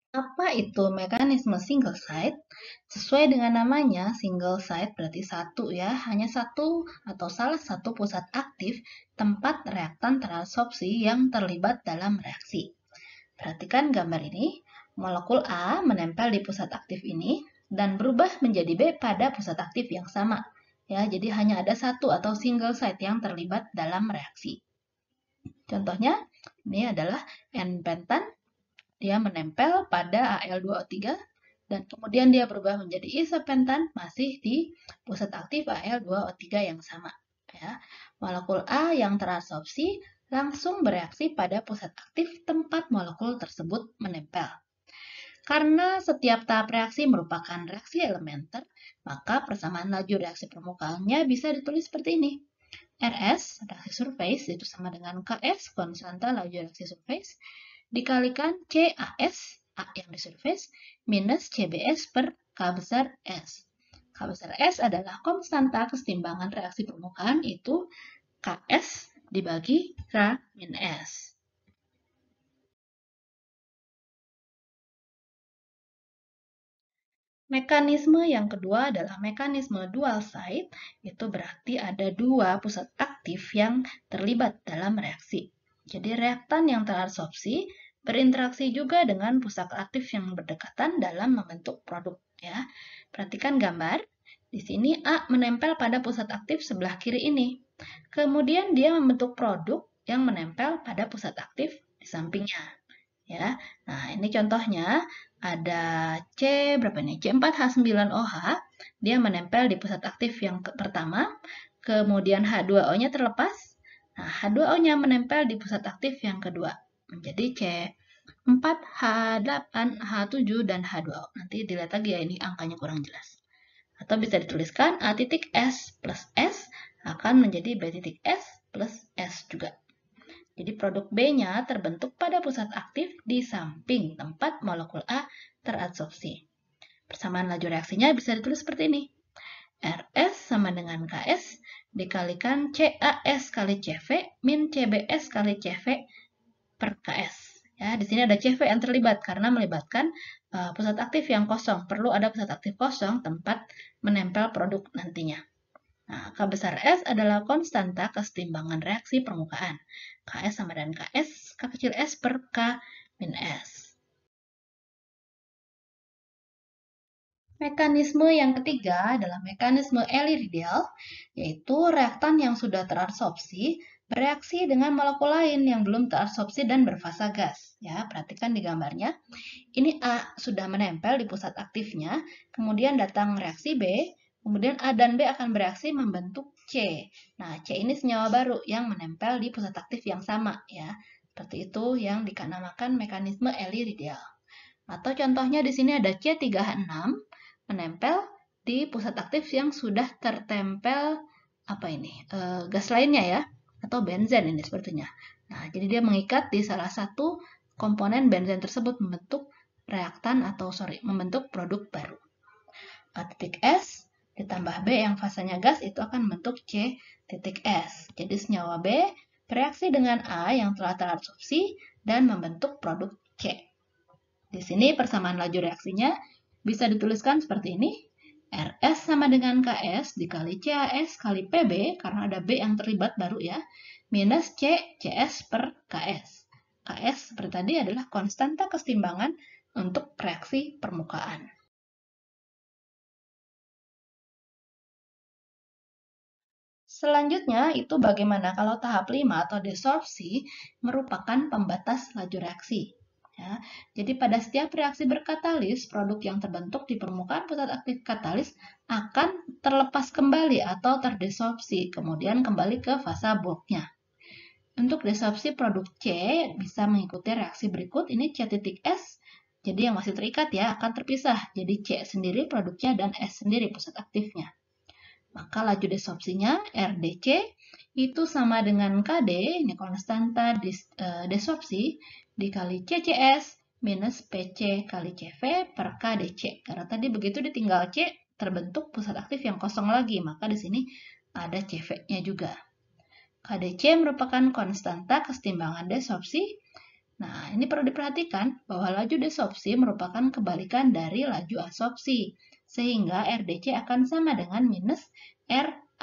Apa itu mekanisme single site? Sesuai dengan namanya, single site berarti satu ya, hanya satu atau salah satu pusat aktif tempat reaktan terabsorpsi yang terlibat dalam reaksi. Perhatikan gambar ini, molekul A menempel di pusat aktif ini dan berubah menjadi B pada pusat aktif yang sama. Ya, jadi hanya ada satu atau single site yang terlibat dalam reaksi. Contohnya, ini adalah N-pentan. Dia menempel pada Al2O3 dan kemudian dia berubah menjadi isopentan masih di pusat aktif Al2O3 yang sama. Ya. Molekul A yang terabsorpsi langsung bereaksi pada pusat aktif tempat molekul tersebut menempel. Karena setiap tahap reaksi merupakan reaksi elementer, maka persamaan laju reaksi permukaannya bisa ditulis seperti ini. RS, reaksi surface, itu sama dengan KS, konstanta laju reaksi surface, dikalikan CAS, A yang di surface, minus CBS per K besar S. K besar S adalah konstanta kesetimbangan reaksi permukaan, itu KS dibagi K min S. Mekanisme yang kedua adalah mekanisme dual side, itu berarti ada dua pusat aktif yang terlibat dalam reaksi. Jadi reaktan yang terabsorpsi berinteraksi juga dengan pusat aktif yang berdekatan dalam membentuk produk. Ya, perhatikan gambar. Di sini A menempel pada pusat aktif sebelah kiri ini. Kemudian dia membentuk produk yang menempel pada pusat aktif di sampingnya. Ya, nah ini contohnya ada C berapa nih? C4H9OH, dia menempel di pusat aktif yang pertama, kemudian H2O-nya terlepas. Nah, H2O-nya menempel di pusat aktif yang kedua, menjadi C4H8H7 dan H2O. Nanti dilihat lagi ya, ini angkanya kurang jelas. Atau bisa dituliskan A titik S plus S akan menjadi B titik S plus S juga. Jadi produk B-nya terbentuk pada pusat aktif di samping tempat molekul A terabsorpsi. Persamaan laju reaksinya bisa ditulis seperti ini. RS sama dengan KS dikalikan CAS kali CV min CBS kali CV per KS. Ya, di sini ada CV yang terlibat karena melibatkan pusat aktif yang kosong. Perlu ada pusat aktif kosong tempat menempel produk nantinya. Nah, K besar S adalah konstanta kesetimbangan reaksi permukaan. Ks sama dengan Ks, K kecil S per K min S. Mekanisme yang ketiga adalah mekanisme Ehlers-Danlos, yaitu reaktan yang sudah terabsorpsi bereaksi dengan molekul lain yang belum terabsorpsi dan berfasa gas. Ya, perhatikan di gambarnya. Ini A sudah menempel di pusat aktifnya, kemudian datang reaksi B, kemudian A dan B akan bereaksi membentuk C. Nah, C ini senyawa baru yang menempel di pusat aktif yang sama ya. Seperti itu yang dinamakan mekanisme Ehlers-Danlos. Atau contohnya di sini ada C3H6 menempel di pusat aktif yang sudah tertempel gas lainnya ya, atau benzen ini sepertinya. Nah, jadi dia mengikat di salah satu komponen benzen tersebut membentuk membentuk produk baru. A titik S ditambah B yang fasanya gas itu akan membentuk C titik S. Jadi senyawa B bereaksi dengan A yang telah terabsorpsi dan membentuk produk C. Di sini persamaan laju reaksinya bisa dituliskan seperti ini. RS sama dengan KS dikali CAS kali PB, karena ada B yang terlibat baru ya, minus CS per KS. KS seperti tadi adalah konstanta kesetimbangan untuk reaksi permukaan. Selanjutnya itu bagaimana kalau tahap 5 atau desorpsi merupakan pembatas laju reaksi. Ya, jadi pada setiap reaksi berkatalis, produk yang terbentuk di permukaan pusat aktif katalis akan terlepas kembali atau terdesorpsi, kemudian kembali ke fasa bulknya. Untuk desorpsi produk C bisa mengikuti reaksi berikut, ini C titik S, jadi yang masih terikat ya akan terpisah, jadi C sendiri produknya dan S sendiri pusat aktifnya. Maka laju desorpsinya RDC itu sama dengan KD, ini konstanta desorpsi, dikali CCS minus PC kali CV per KDC. Karena tadi begitu ditinggal C, terbentuk pusat aktif yang kosong lagi, maka di sini ada CV-nya juga. KDC merupakan konstanta kesetimbangan desorpsi. Nah, ini perlu diperhatikan bahwa laju desorpsi merupakan kebalikan dari laju absorpsi, sehingga RDC akan sama dengan minus RADC.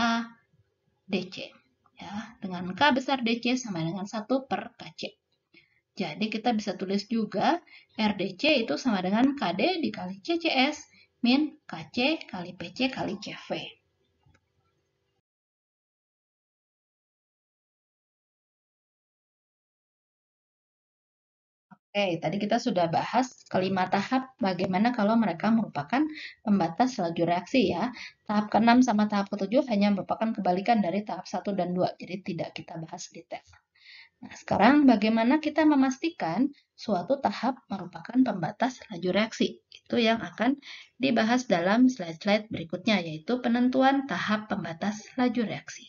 Ya, dengan K besar DC sama dengan 1 per KC. Jadi kita bisa tulis juga RDC itu sama dengan KD dikali CCS min KC kali PC kali CV. Oke, tadi kita sudah bahas kelima tahap bagaimana kalau mereka merupakan pembatas laju reaksi ya. Tahap ke-6 sama tahap ke-7 hanya merupakan kebalikan dari tahap 1 dan 2, jadi tidak kita bahas detail. Nah, sekarang bagaimana kita memastikan suatu tahap merupakan pembatas laju reaksi? Itu yang akan dibahas dalam slide-slide berikutnya, yaitu penentuan tahap pembatas laju reaksi.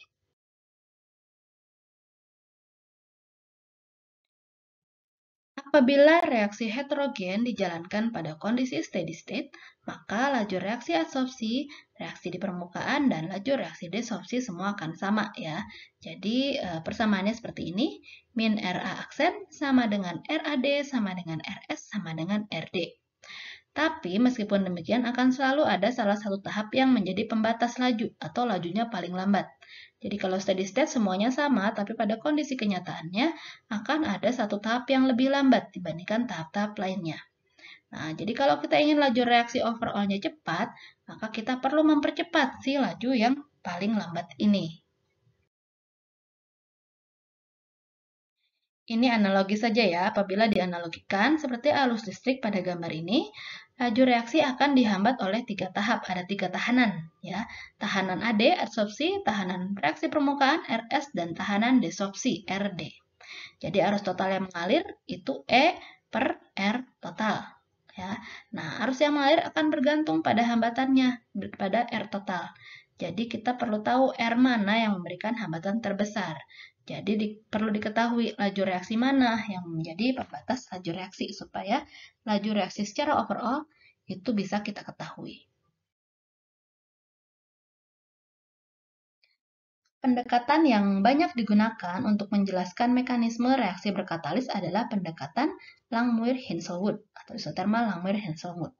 Apabila reaksi heterogen dijalankan pada kondisi steady state, maka laju reaksi adsorpsi, reaksi di permukaan, dan laju reaksi desorpsi semua akan sama ya. Jadi persamaannya seperti ini, min RA aksen sama dengan RAD sama dengan RS sama dengan RD. Tapi meskipun demikian akan selalu ada salah satu tahap yang menjadi pembatas laju atau lajunya paling lambat. Jadi kalau steady state semuanya sama, tapi pada kondisi kenyataannya akan ada satu tahap yang lebih lambat dibandingkan tahap-tahap lainnya. Nah, jadi kalau kita ingin laju reaksi overall-nya cepat, maka kita perlu mempercepat si laju yang paling lambat ini. Ini analogi saja ya, apabila dianalogikan seperti arus listrik pada gambar ini, laju reaksi akan dihambat oleh 3 tahap, ada 3 tahanan. Ya. Tahanan AD, adsorpsi, tahanan reaksi permukaan, RS, dan tahanan desorpsi, RD. Jadi arus total yang mengalir itu E per R total. Ya. Nah, arus yang mengalir akan bergantung pada hambatannya, pada R total. Jadi kita perlu tahu R mana yang memberikan hambatan terbesar. Jadi perlu diketahui laju reaksi mana yang menjadi pembatas laju reaksi supaya laju reaksi secara overall itu bisa kita ketahui. Pendekatan yang banyak digunakan untuk menjelaskan mekanisme reaksi berkatalis adalah pendekatan Langmuir-Hinshelwood atau isotermal Langmuir-Hinshelwood.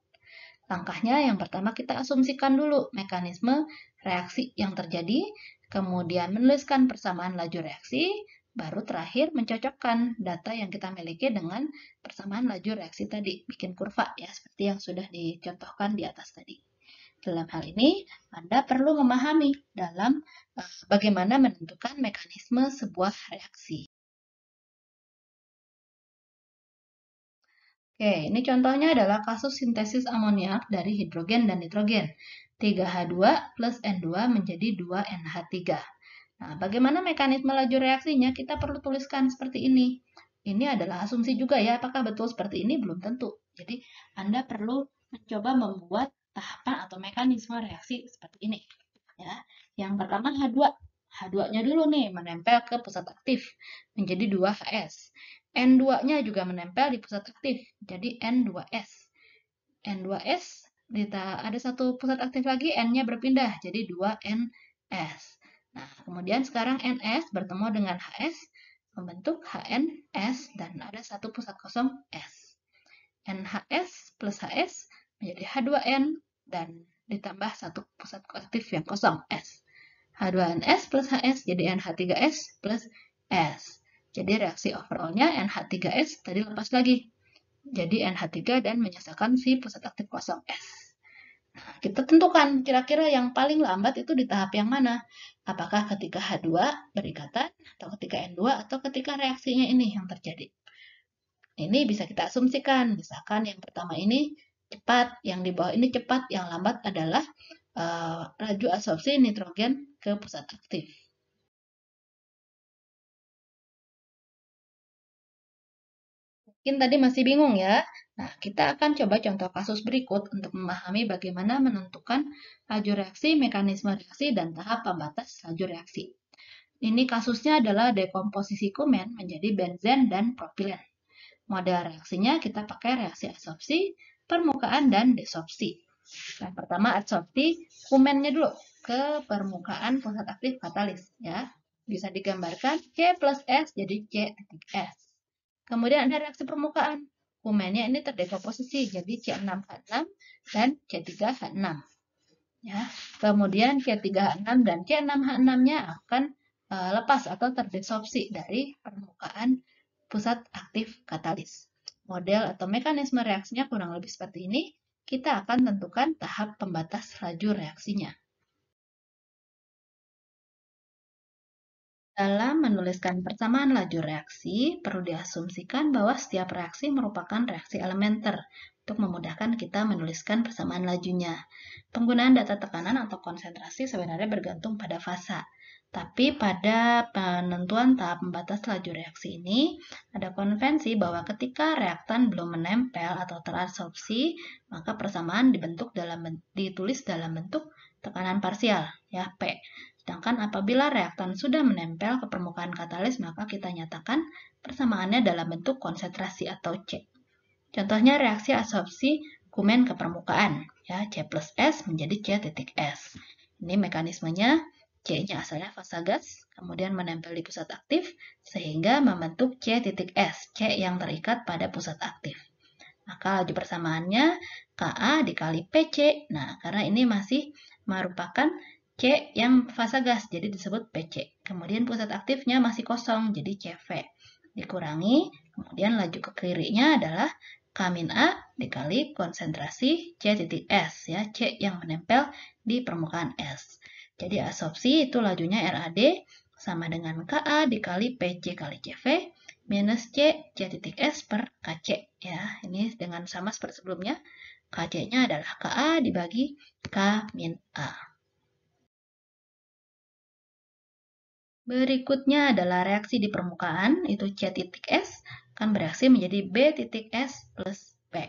Langkahnya yang pertama kita asumsikan dulu mekanisme reaksi yang terjadi, kemudian menuliskan persamaan laju reaksi, baru terakhir mencocokkan data yang kita miliki dengan persamaan laju reaksi tadi, bikin kurva ya, seperti yang sudah dicontohkan di atas tadi. Dalam hal ini, Anda perlu memahami dalam bagaimana menentukan mekanisme sebuah reaksi. Oke, ini contohnya adalah kasus sintesis amoniak dari hidrogen dan nitrogen. 3H2 plus N2 menjadi 2NH3. Nah, bagaimana mekanisme laju reaksinya? Kita perlu tuliskan seperti ini. Ini adalah asumsi juga ya, apakah betul seperti ini? Belum tentu. Jadi, Anda perlu mencoba membuat tahapan atau mekanisme reaksi seperti ini. Ya. Yang pertama H2. H2-nya dulu nih menempel ke pusat aktif menjadi 2HS. N2-nya juga menempel di pusat aktif, jadi N2S. N2S, ada satu pusat aktif lagi, N-nya berpindah, jadi 2NS. Nah, kemudian sekarang NS bertemu dengan HS, membentuk HNS, dan ada satu pusat kosong S. NHS plus HS menjadi H2N, dan ditambah satu pusat aktif yang kosong S. H2NS plus HS jadi NH3S plus S. Jadi reaksi overallnya NH3S tadi lepas lagi. Jadi NH3 dan menyisakan si pusat aktif kosong S. Nah, kita tentukan kira-kira yang paling lambat itu di tahap yang mana. Apakah ketika H2 berikatan, atau ketika N2, atau ketika reaksinya ini yang terjadi. Ini bisa kita asumsikan. Misalkan yang pertama ini cepat, yang di bawah ini cepat, yang lambat adalah laju absorpsi nitrogen ke pusat aktif. Mungkin tadi masih bingung ya. Nah, kita akan coba contoh kasus berikut untuk memahami bagaimana menentukan laju reaksi, mekanisme reaksi, dan tahap pembatas laju reaksi. Ini kasusnya adalah dekomposisi kumen menjadi benzen dan propilen. Model reaksinya kita pakai reaksi adsorpsi, permukaan, dan desorpsi. Yang pertama adsorpsi, kumennya dulu ke permukaan pusat aktif katalis. Ya. Bisa digambarkan C plus S jadi C titik S. Kemudian ada reaksi permukaan. Kumennya ini terdekomposisi jadi C6H6 dan C3H6. Ya. Kemudian C3H6 dan C6H6-nya akan lepas atau terdesorpsi dari permukaan pusat aktif katalis. Model atau mekanisme reaksinya kurang lebih seperti ini. Kita akan tentukan tahap pembatas laju reaksinya. Dalam menuliskan persamaan laju reaksi, perlu diasumsikan bahwa setiap reaksi merupakan reaksi elementer untuk memudahkan kita menuliskan persamaan lajunya. Penggunaan data tekanan atau konsentrasi sebenarnya bergantung pada fasa. Tapi pada penentuan tahap pembatas laju reaksi ini, ada konvensi bahwa ketika reaktan belum menempel atau terabsorpsi, maka persamaan ditulis dalam bentuk tekanan parsial, ya P. Sedangkan apabila reaktan sudah menempel ke permukaan katalis, maka kita nyatakan persamaannya dalam bentuk konsentrasi atau C. Contohnya reaksi adsorpsi kumen ke permukaan, ya C plus S menjadi C titik S. Ini mekanismenya, C-nya asalnya fasa gas, kemudian menempel di pusat aktif, sehingga membentuk C titik S, C yang terikat pada pusat aktif. Maka laju persamaannya Ka dikali PC. Nah, karena ini masih merupakan C yang fasa gas, jadi disebut PC. Kemudian pusat aktifnya masih kosong, jadi CV. Dikurangi, kemudian laju ke kirinya adalah K-A dikali konsentrasi C titik S, ya, C yang menempel di permukaan S. Jadi absorpsi itu lajunya RAD sama dengan Ka dikali PC kali CV minus C titik S per KC. Ya, ini dengan sama seperti sebelumnya. KC-nya adalah Ka dibagi K min A. Berikutnya adalah reaksi di permukaan, itu C titik S akan bereaksi menjadi B titik S plus P.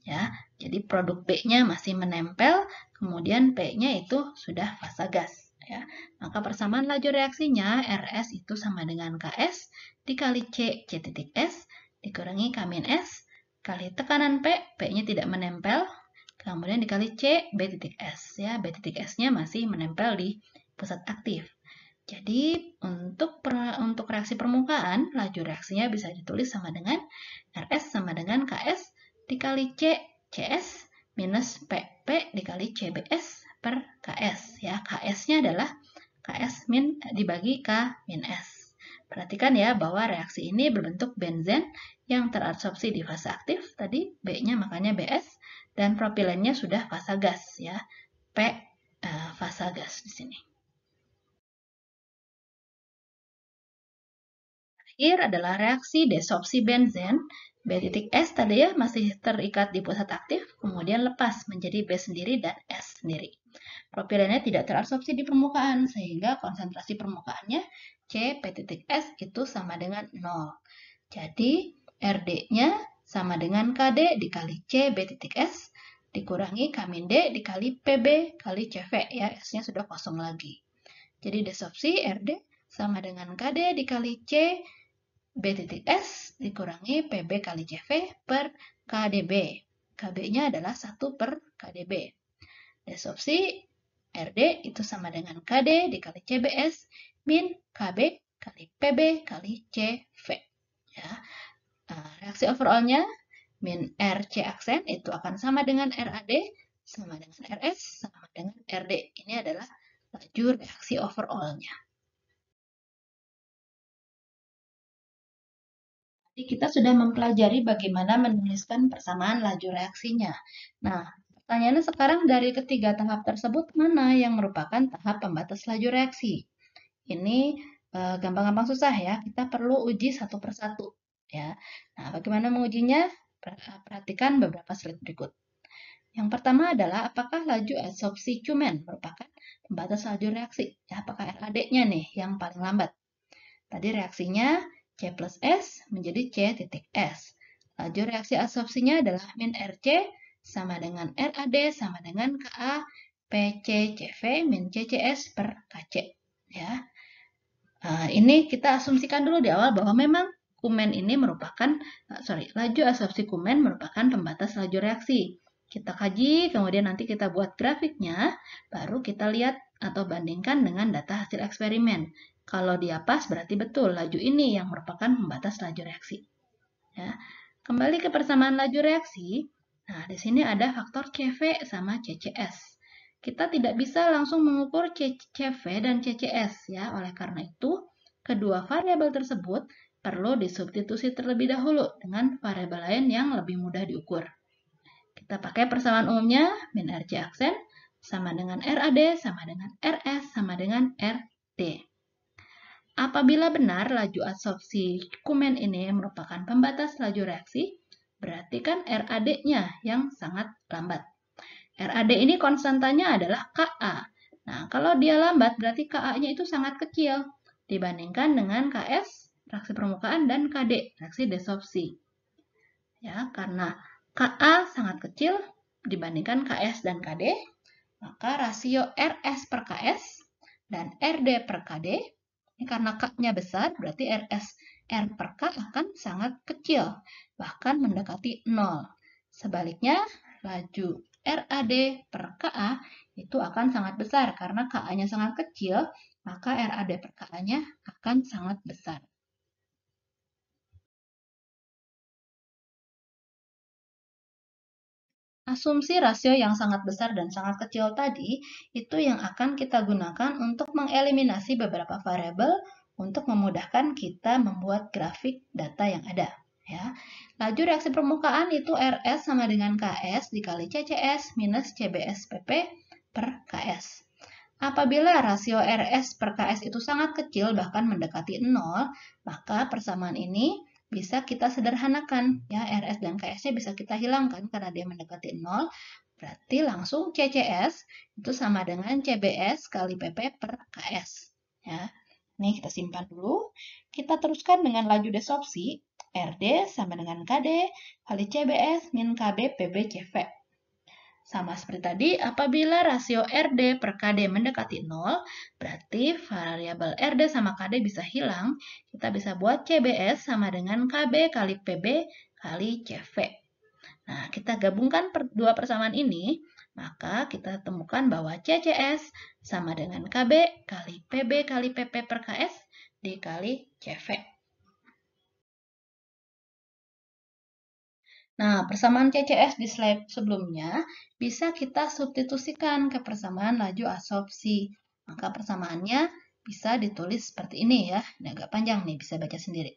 Ya, jadi produk B-nya masih menempel, kemudian P-nya itu sudah fasa gas. Ya, maka persamaan laju reaksinya RS itu sama dengan KS dikali C titik S dikurangi K min S kali tekanan P, P-nya tidak menempel, kemudian dikali C B titik S. Ya, B titik S-nya masih menempel di pusat aktif. Jadi untuk reaksi permukaan, laju reaksinya bisa ditulis sama dengan RS sama dengan KS dikali CS minus PP dikali CBS per KS. Ya, KS-nya adalah KS min dibagi K min S. Perhatikan ya bahwa reaksi ini berbentuk benzen yang terabsorpsi di fase aktif. Tadi B-nya makanya BS dan propilennya sudah fasa gas ya. P fasa gas di sini. Terakhir adalah reaksi desorpsi benzen. B titik S tadi ya masih terikat di pusat aktif, kemudian lepas menjadi B sendiri dan S sendiri. Propilennya tidak terabsorpsi di permukaan, sehingga konsentrasi permukaannya C P titik S itu sama dengan 0. Jadi RD-nya sama dengan KD dikali C B titik S dikurangi K min D dikali PB kali CV, ya, S-nya sudah kosong lagi. Jadi desorpsi RD sama dengan KD dikali C B titik S dikurangi PB kali CV per KDB. KB-nya adalah 1 per KDB. Desorpsi RD itu sama dengan KD dikali CBS min KB kali PB kali CV. Ya. Reaksi overallnya min RC aksen itu akan sama dengan RAD sama dengan RS sama dengan RD. Ini adalah laju reaksi overallnya. Jadi kita sudah mempelajari bagaimana menuliskan persamaan laju reaksinya. Nah, pertanyaannya sekarang dari ketiga tahap tersebut mana yang merupakan tahap pembatas laju reaksi? Ini gampang-gampang susah ya, kita perlu uji satu persatu. Ya. Nah, bagaimana mengujinya? Perhatikan beberapa slide berikut. Yang pertama adalah apakah laju adsorpsi Cumen merupakan pembatas laju reaksi? Ya, apakah RAD-nya nih yang paling lambat? Tadi reaksinya C plus S menjadi C titik S. Laju reaksi adsorpsinya adalah min RC sama dengan RAD sama dengan Ka PC CV min CCS per KC. Ya. Ini kita asumsikan dulu di awal bahwa memang kumen ini merupakan, laju adsorpsi kumen merupakan pembatas laju reaksi. Kita kaji, kemudian nanti kita buat grafiknya, baru kita lihat atau bandingkan dengan data hasil eksperimen. Kalau dia pas, berarti betul laju ini yang merupakan pembatas laju reaksi. Ya. Kembali ke persamaan laju reaksi, nah di sini ada faktor CV sama CCS. Kita tidak bisa langsung mengukur CV dan CCS ya. Oleh karena itu, kedua variabel tersebut perlu disubstitusi terlebih dahulu dengan variabel lain yang lebih mudah diukur. Kita pakai persamaan umumnya, min RC aksen sama dengan RAD sama dengan RS sama dengan RD. Apabila benar laju adsorpsi kumen ini merupakan pembatas laju reaksi, berarti kan RAD-nya yang sangat lambat. RAD ini konstantanya adalah Ka. Nah, kalau dia lambat, berarti Ka-nya itu sangat kecil dibandingkan dengan Ks, reaksi permukaan, dan Kd, reaksi desorpsi. Ya, karena Ka sangat kecil dibandingkan Ks dan Kd, maka rasio Rs per Ks dan Rd per Kd, ini karena K-nya besar, berarti Rs R per K akan sangat kecil, bahkan mendekati 0. Sebaliknya, laju RAD per KA itu akan sangat besar karena KA-nya sangat kecil, maka RAD per KA-nya akan sangat besar. Asumsi rasio yang sangat besar dan sangat kecil tadi itu yang akan kita gunakan untuk mengeliminasi beberapa variabel untuk memudahkan kita membuat grafik data yang ada. Ya. Laju reaksi permukaan itu RS sama dengan KS dikali CCS minus CBS PP per KS. Apabila rasio RS per KS itu sangat kecil, bahkan mendekati 0, maka persamaan ini bisa kita sederhanakan. Ya, RS dan KS-nya bisa kita hilangkan karena dia mendekati 0. Berarti langsung CCS itu sama dengan CBS kali PP per KS. Ya. Ini kita simpan dulu. Kita teruskan dengan laju desorpsi. RD sama dengan KD kali CBS min KB PB CV. Sama seperti tadi, apabila rasio RD per KD mendekati 0, berarti variabel RD sama KD bisa hilang. Kita bisa buat CBS sama dengan KB kali PB kali CV. Nah, kita gabungkan dua persamaan ini, maka kita temukan bahwa CCS sama dengan KB kali PB kali PP per KS dikali CV. Nah, persamaan CCS di slide sebelumnya bisa kita substitusikan ke persamaan laju absorpsi. Maka persamaannya bisa ditulis seperti ini ya. Ini agak panjang nih, bisa baca sendiri.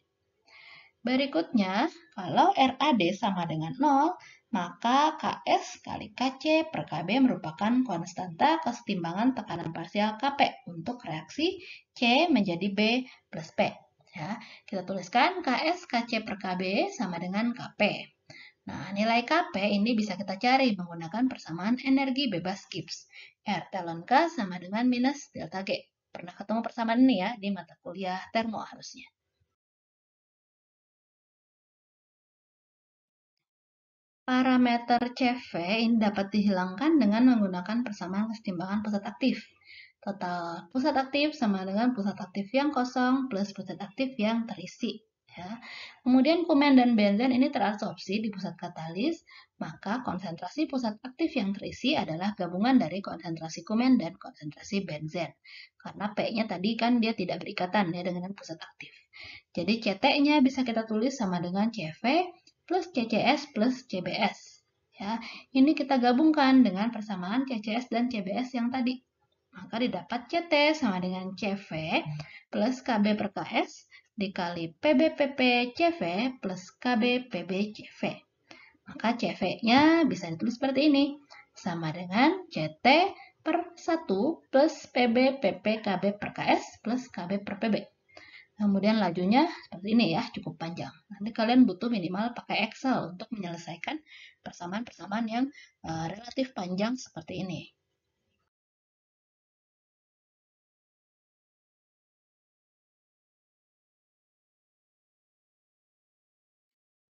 Berikutnya, kalau RAD sama dengan 0, maka KS kali KC per KB merupakan konstanta kesetimbangan tekanan parsial KP untuk reaksi C menjadi B plus P. Ya, kita tuliskan KS KC per KB sama dengan KP. Nah, nilai KP ini bisa kita cari menggunakan persamaan energi bebas Gibbs. R ln K sama dengan minus delta G. Pernah ketemu persamaan ini ya di mata kuliah termo harusnya. Parameter CV ini dapat dihilangkan dengan menggunakan persamaan kesetimbangan pusat aktif. Total pusat aktif sama dengan pusat aktif yang kosong plus pusat aktif yang terisi. Ya. Kemudian kumen dan benzen ini terabsorpsi di pusat katalis, maka konsentrasi pusat aktif yang terisi adalah gabungan dari konsentrasi kumen dan konsentrasi benzen. Karena P-nya tadi kan dia tidak berikatan ya dengan pusat aktif. Jadi CT-nya bisa kita tulis sama dengan CV plus CCS plus CBS. Ya, ini kita gabungkan dengan persamaan CCS dan CBS yang tadi. Maka didapat CT sama dengan CV plus KB per KS dikali PBPP CV plus KB PB CV. Maka CV-nya bisa ditulis seperti ini. Sama dengan CT per 1 plus PB PP KB per KS plus KB per PB. Kemudian lajunya seperti ini ya, cukup panjang. Nanti kalian butuh minimal pakai Excel untuk menyelesaikan persamaan-persamaan yang relatif panjang seperti ini.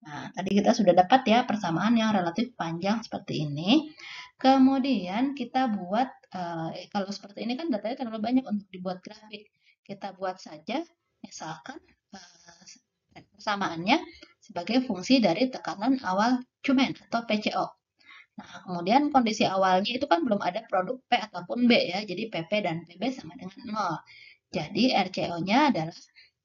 Nah, tadi kita sudah dapat ya persamaan yang relatif panjang seperti ini. Kemudian kita buat, kalau seperti ini kan datanya terlalu banyak untuk dibuat grafik. Kita buat saja, misalkan persamaannya sebagai fungsi dari tekanan awal cumen atau PCO. Nah, kemudian kondisi awalnya itu kan belum ada produk P ataupun B ya, jadi PP dan PB sama dengan 0. Jadi RCO-nya adalah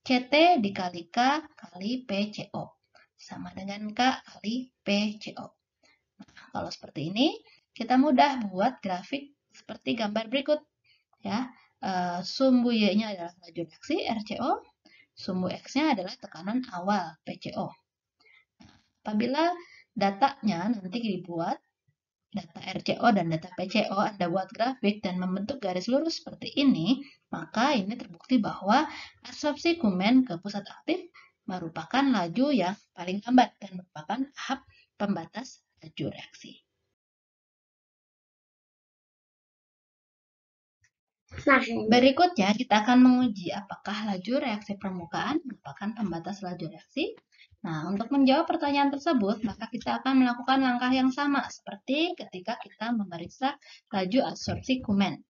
CT dikali K kali PCO, sama dengan K kali PCO. Nah, kalau seperti ini, kita mudah buat grafik seperti gambar berikut. Ya, sumbu Y-nya adalah laju reaksi RCO, sumbu X-nya adalah tekanan awal PCO. Nah, apabila datanya nanti dibuat, data RCO dan data PCO Anda buat grafik dan membentuk garis lurus seperti ini, maka ini terbukti bahwa absorpsi kumen ke pusat aktif merupakan laju yang paling lambat dan merupakan tahap pembatas laju reaksi. Berikutnya, kita akan menguji apakah laju reaksi permukaan merupakan pembatas laju reaksi. Nah, untuk menjawab pertanyaan tersebut, maka kita akan melakukan langkah yang sama seperti ketika kita memeriksa laju absorpsi kumen.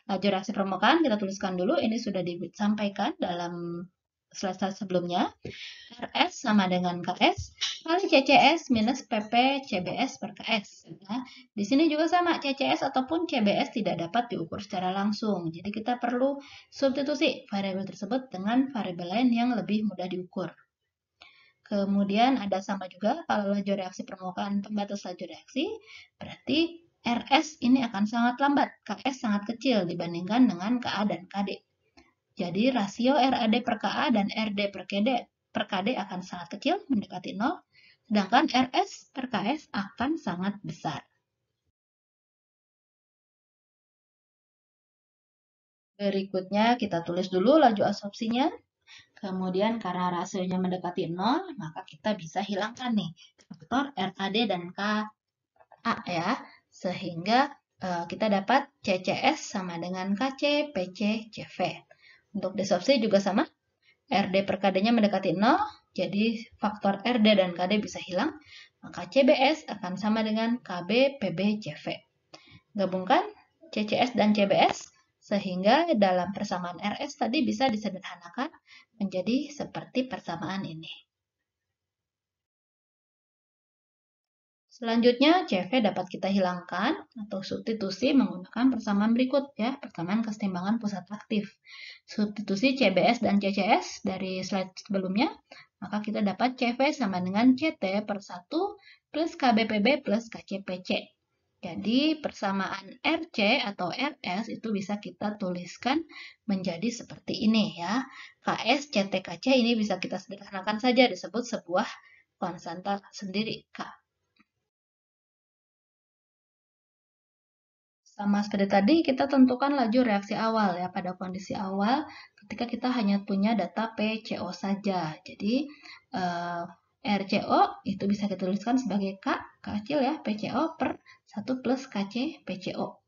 Laju reaksi permukaan kita tuliskan dulu, ini sudah disampaikan dalam slide sebelumnya. RS sama dengan KS kali CCS minus PP CBS per KS. Nah, di sini juga sama, CCS ataupun CBS tidak dapat diukur secara langsung. Jadi kita perlu substitusi variabel tersebut dengan variabel lain yang lebih mudah diukur. Kemudian ada sama juga kalau laju reaksi permukaan pembatas laju reaksi, berarti RS ini akan sangat lambat, KS sangat kecil dibandingkan dengan KA dan KD. Jadi rasio RAD per KA dan RD per KD akan sangat kecil, mendekati 0, sedangkan RS per KS akan sangat besar. Berikutnya kita tulis dulu laju absorpsinya. Kemudian karena rasionya mendekati 0, maka kita bisa hilangkan nih faktor RAD dan KA ya. Sehingga kita dapat CCS sama dengan KC, PC, CV. Untuk disopsi juga sama. RD per KD-nya mendekati 0, jadi faktor RD dan KD bisa hilang. Maka CBS akan sama dengan KB, PB, CV. Gabungkan CCS dan CBS sehingga dalam persamaan RS tadi bisa disederhanakan menjadi seperti persamaan ini. Selanjutnya, CV dapat kita hilangkan atau substitusi menggunakan persamaan berikut ya, persamaan kesetimbangan pusat aktif. Substitusi CBS dan CCS dari slide sebelumnya, maka kita dapat CV sama dengan CT per 1 plus KBPB plus KCPC. Jadi persamaan RC atau RS itu bisa kita tuliskan menjadi seperti ini ya. KS, CT, KC ini bisa kita sederhanakan saja disebut sebuah konstanta sendiri K. Sama seperti tadi, kita tentukan laju reaksi awal ya. Pada kondisi awal, ketika kita hanya punya data PCO saja. Jadi, RCO itu bisa kita tuliskan sebagai K kecil ya, PCO per 1 plus KC PCO.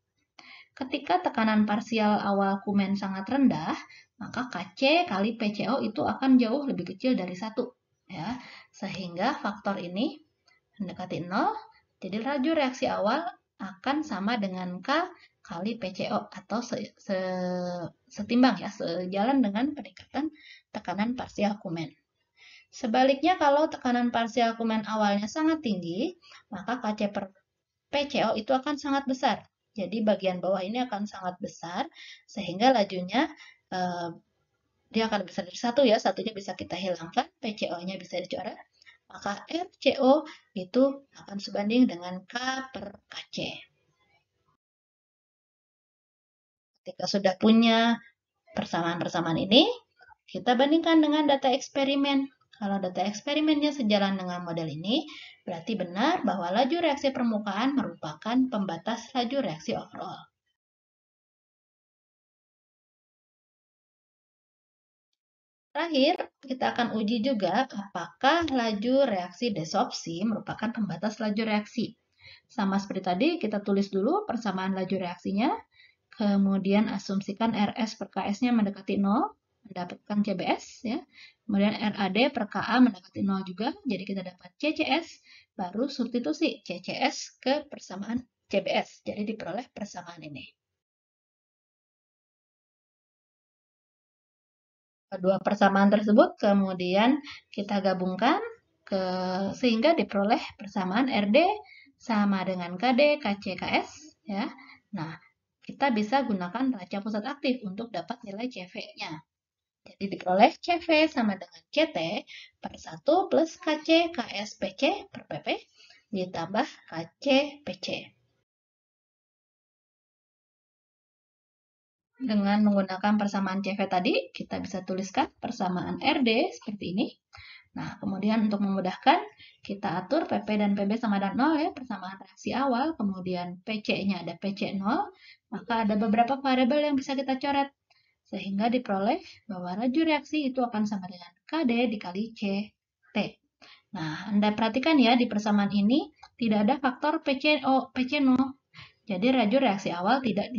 Ketika tekanan parsial awal kumen sangat rendah, maka KC kali PCO itu akan jauh lebih kecil dari 1. Ya. Sehingga faktor ini mendekati 0, jadi laju reaksi awal akan sama dengan K kali PCO atau setimbang ya, sejalan dengan peningkatan tekanan parsial kumen. Sebaliknya kalau tekanan parsial kumen awalnya sangat tinggi, maka KC per PCO itu akan sangat besar. Jadi bagian bawah ini akan sangat besar sehingga lajunya dia akan besar dari 1 ya, satunya bisa kita hilangkan, PCO-nya bisa dicoret. Maka RCO itu akan sebanding dengan K per KC. Ketika sudah punya persamaan-persamaan ini, kita bandingkan dengan data eksperimen. Kalau data eksperimennya sejalan dengan model ini, berarti benar bahwa laju reaksi permukaan merupakan pembatas laju reaksi overall. Terakhir, kita akan uji juga apakah laju reaksi desorpsi merupakan pembatas laju reaksi. Sama seperti tadi, kita tulis dulu persamaan laju reaksinya, kemudian asumsikan RS per KS-nya mendekati 0, mendapatkan CBS, ya. Kemudian RAD per KA mendekati 0 juga, jadi kita dapat CCS, baru substitusi CCS ke persamaan CBS, jadi diperoleh persamaan ini. Kedua persamaan tersebut kemudian kita gabungkan sehingga diperoleh persamaan RD sama dengan KD, KC, KS. Ya. Nah, kita bisa gunakan raca pusat aktif untuk dapat nilai CV-nya. Jadi diperoleh CV sama dengan CT per 1 plus KC, KS, PC per PP ditambah KC, PC. Dengan menggunakan persamaan CV tadi, kita bisa tuliskan persamaan RD seperti ini. Nah, kemudian untuk memudahkan, kita atur PP dan PB sama dengan 0 ya, persamaan reaksi awal, kemudian PC-nya ada PC 0, maka ada beberapa variabel yang bisa kita coret, sehingga diperoleh bahwa laju reaksi itu akan sama dengan KD dikali CT. Nah, Anda perhatikan ya, di persamaan ini tidak ada faktor PC0. Jadi laju reaksi awal tidak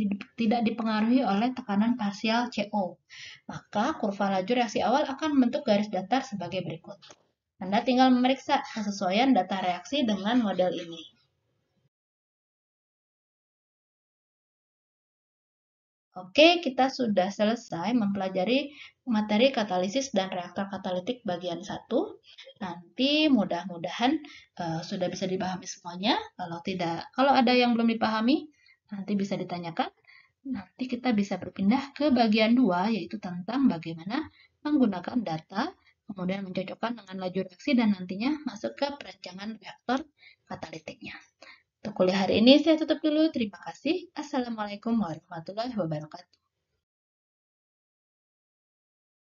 dipengaruhi oleh tekanan parsial CO. Maka kurva laju reaksi awal akan membentuk garis datar sebagai berikut. Anda tinggal memeriksa kesesuaian data reaksi dengan model ini. Oke, kita sudah selesai mempelajari materi katalisis dan reaktor katalitik bagian 1. Nanti mudah-mudahan sudah bisa dipahami semuanya. Kalau ada yang belum dipahami, nanti bisa ditanyakan. Nanti kita bisa berpindah ke bagian 2, yaitu tentang bagaimana menggunakan data kemudian mencocokkan dengan laju reaksi dan nantinya masuk ke perancangan reaktor katalitiknya. Untuk kuliah hari ini saya tutup dulu. Terima kasih. Assalamualaikum warahmatullahi wabarakatuh.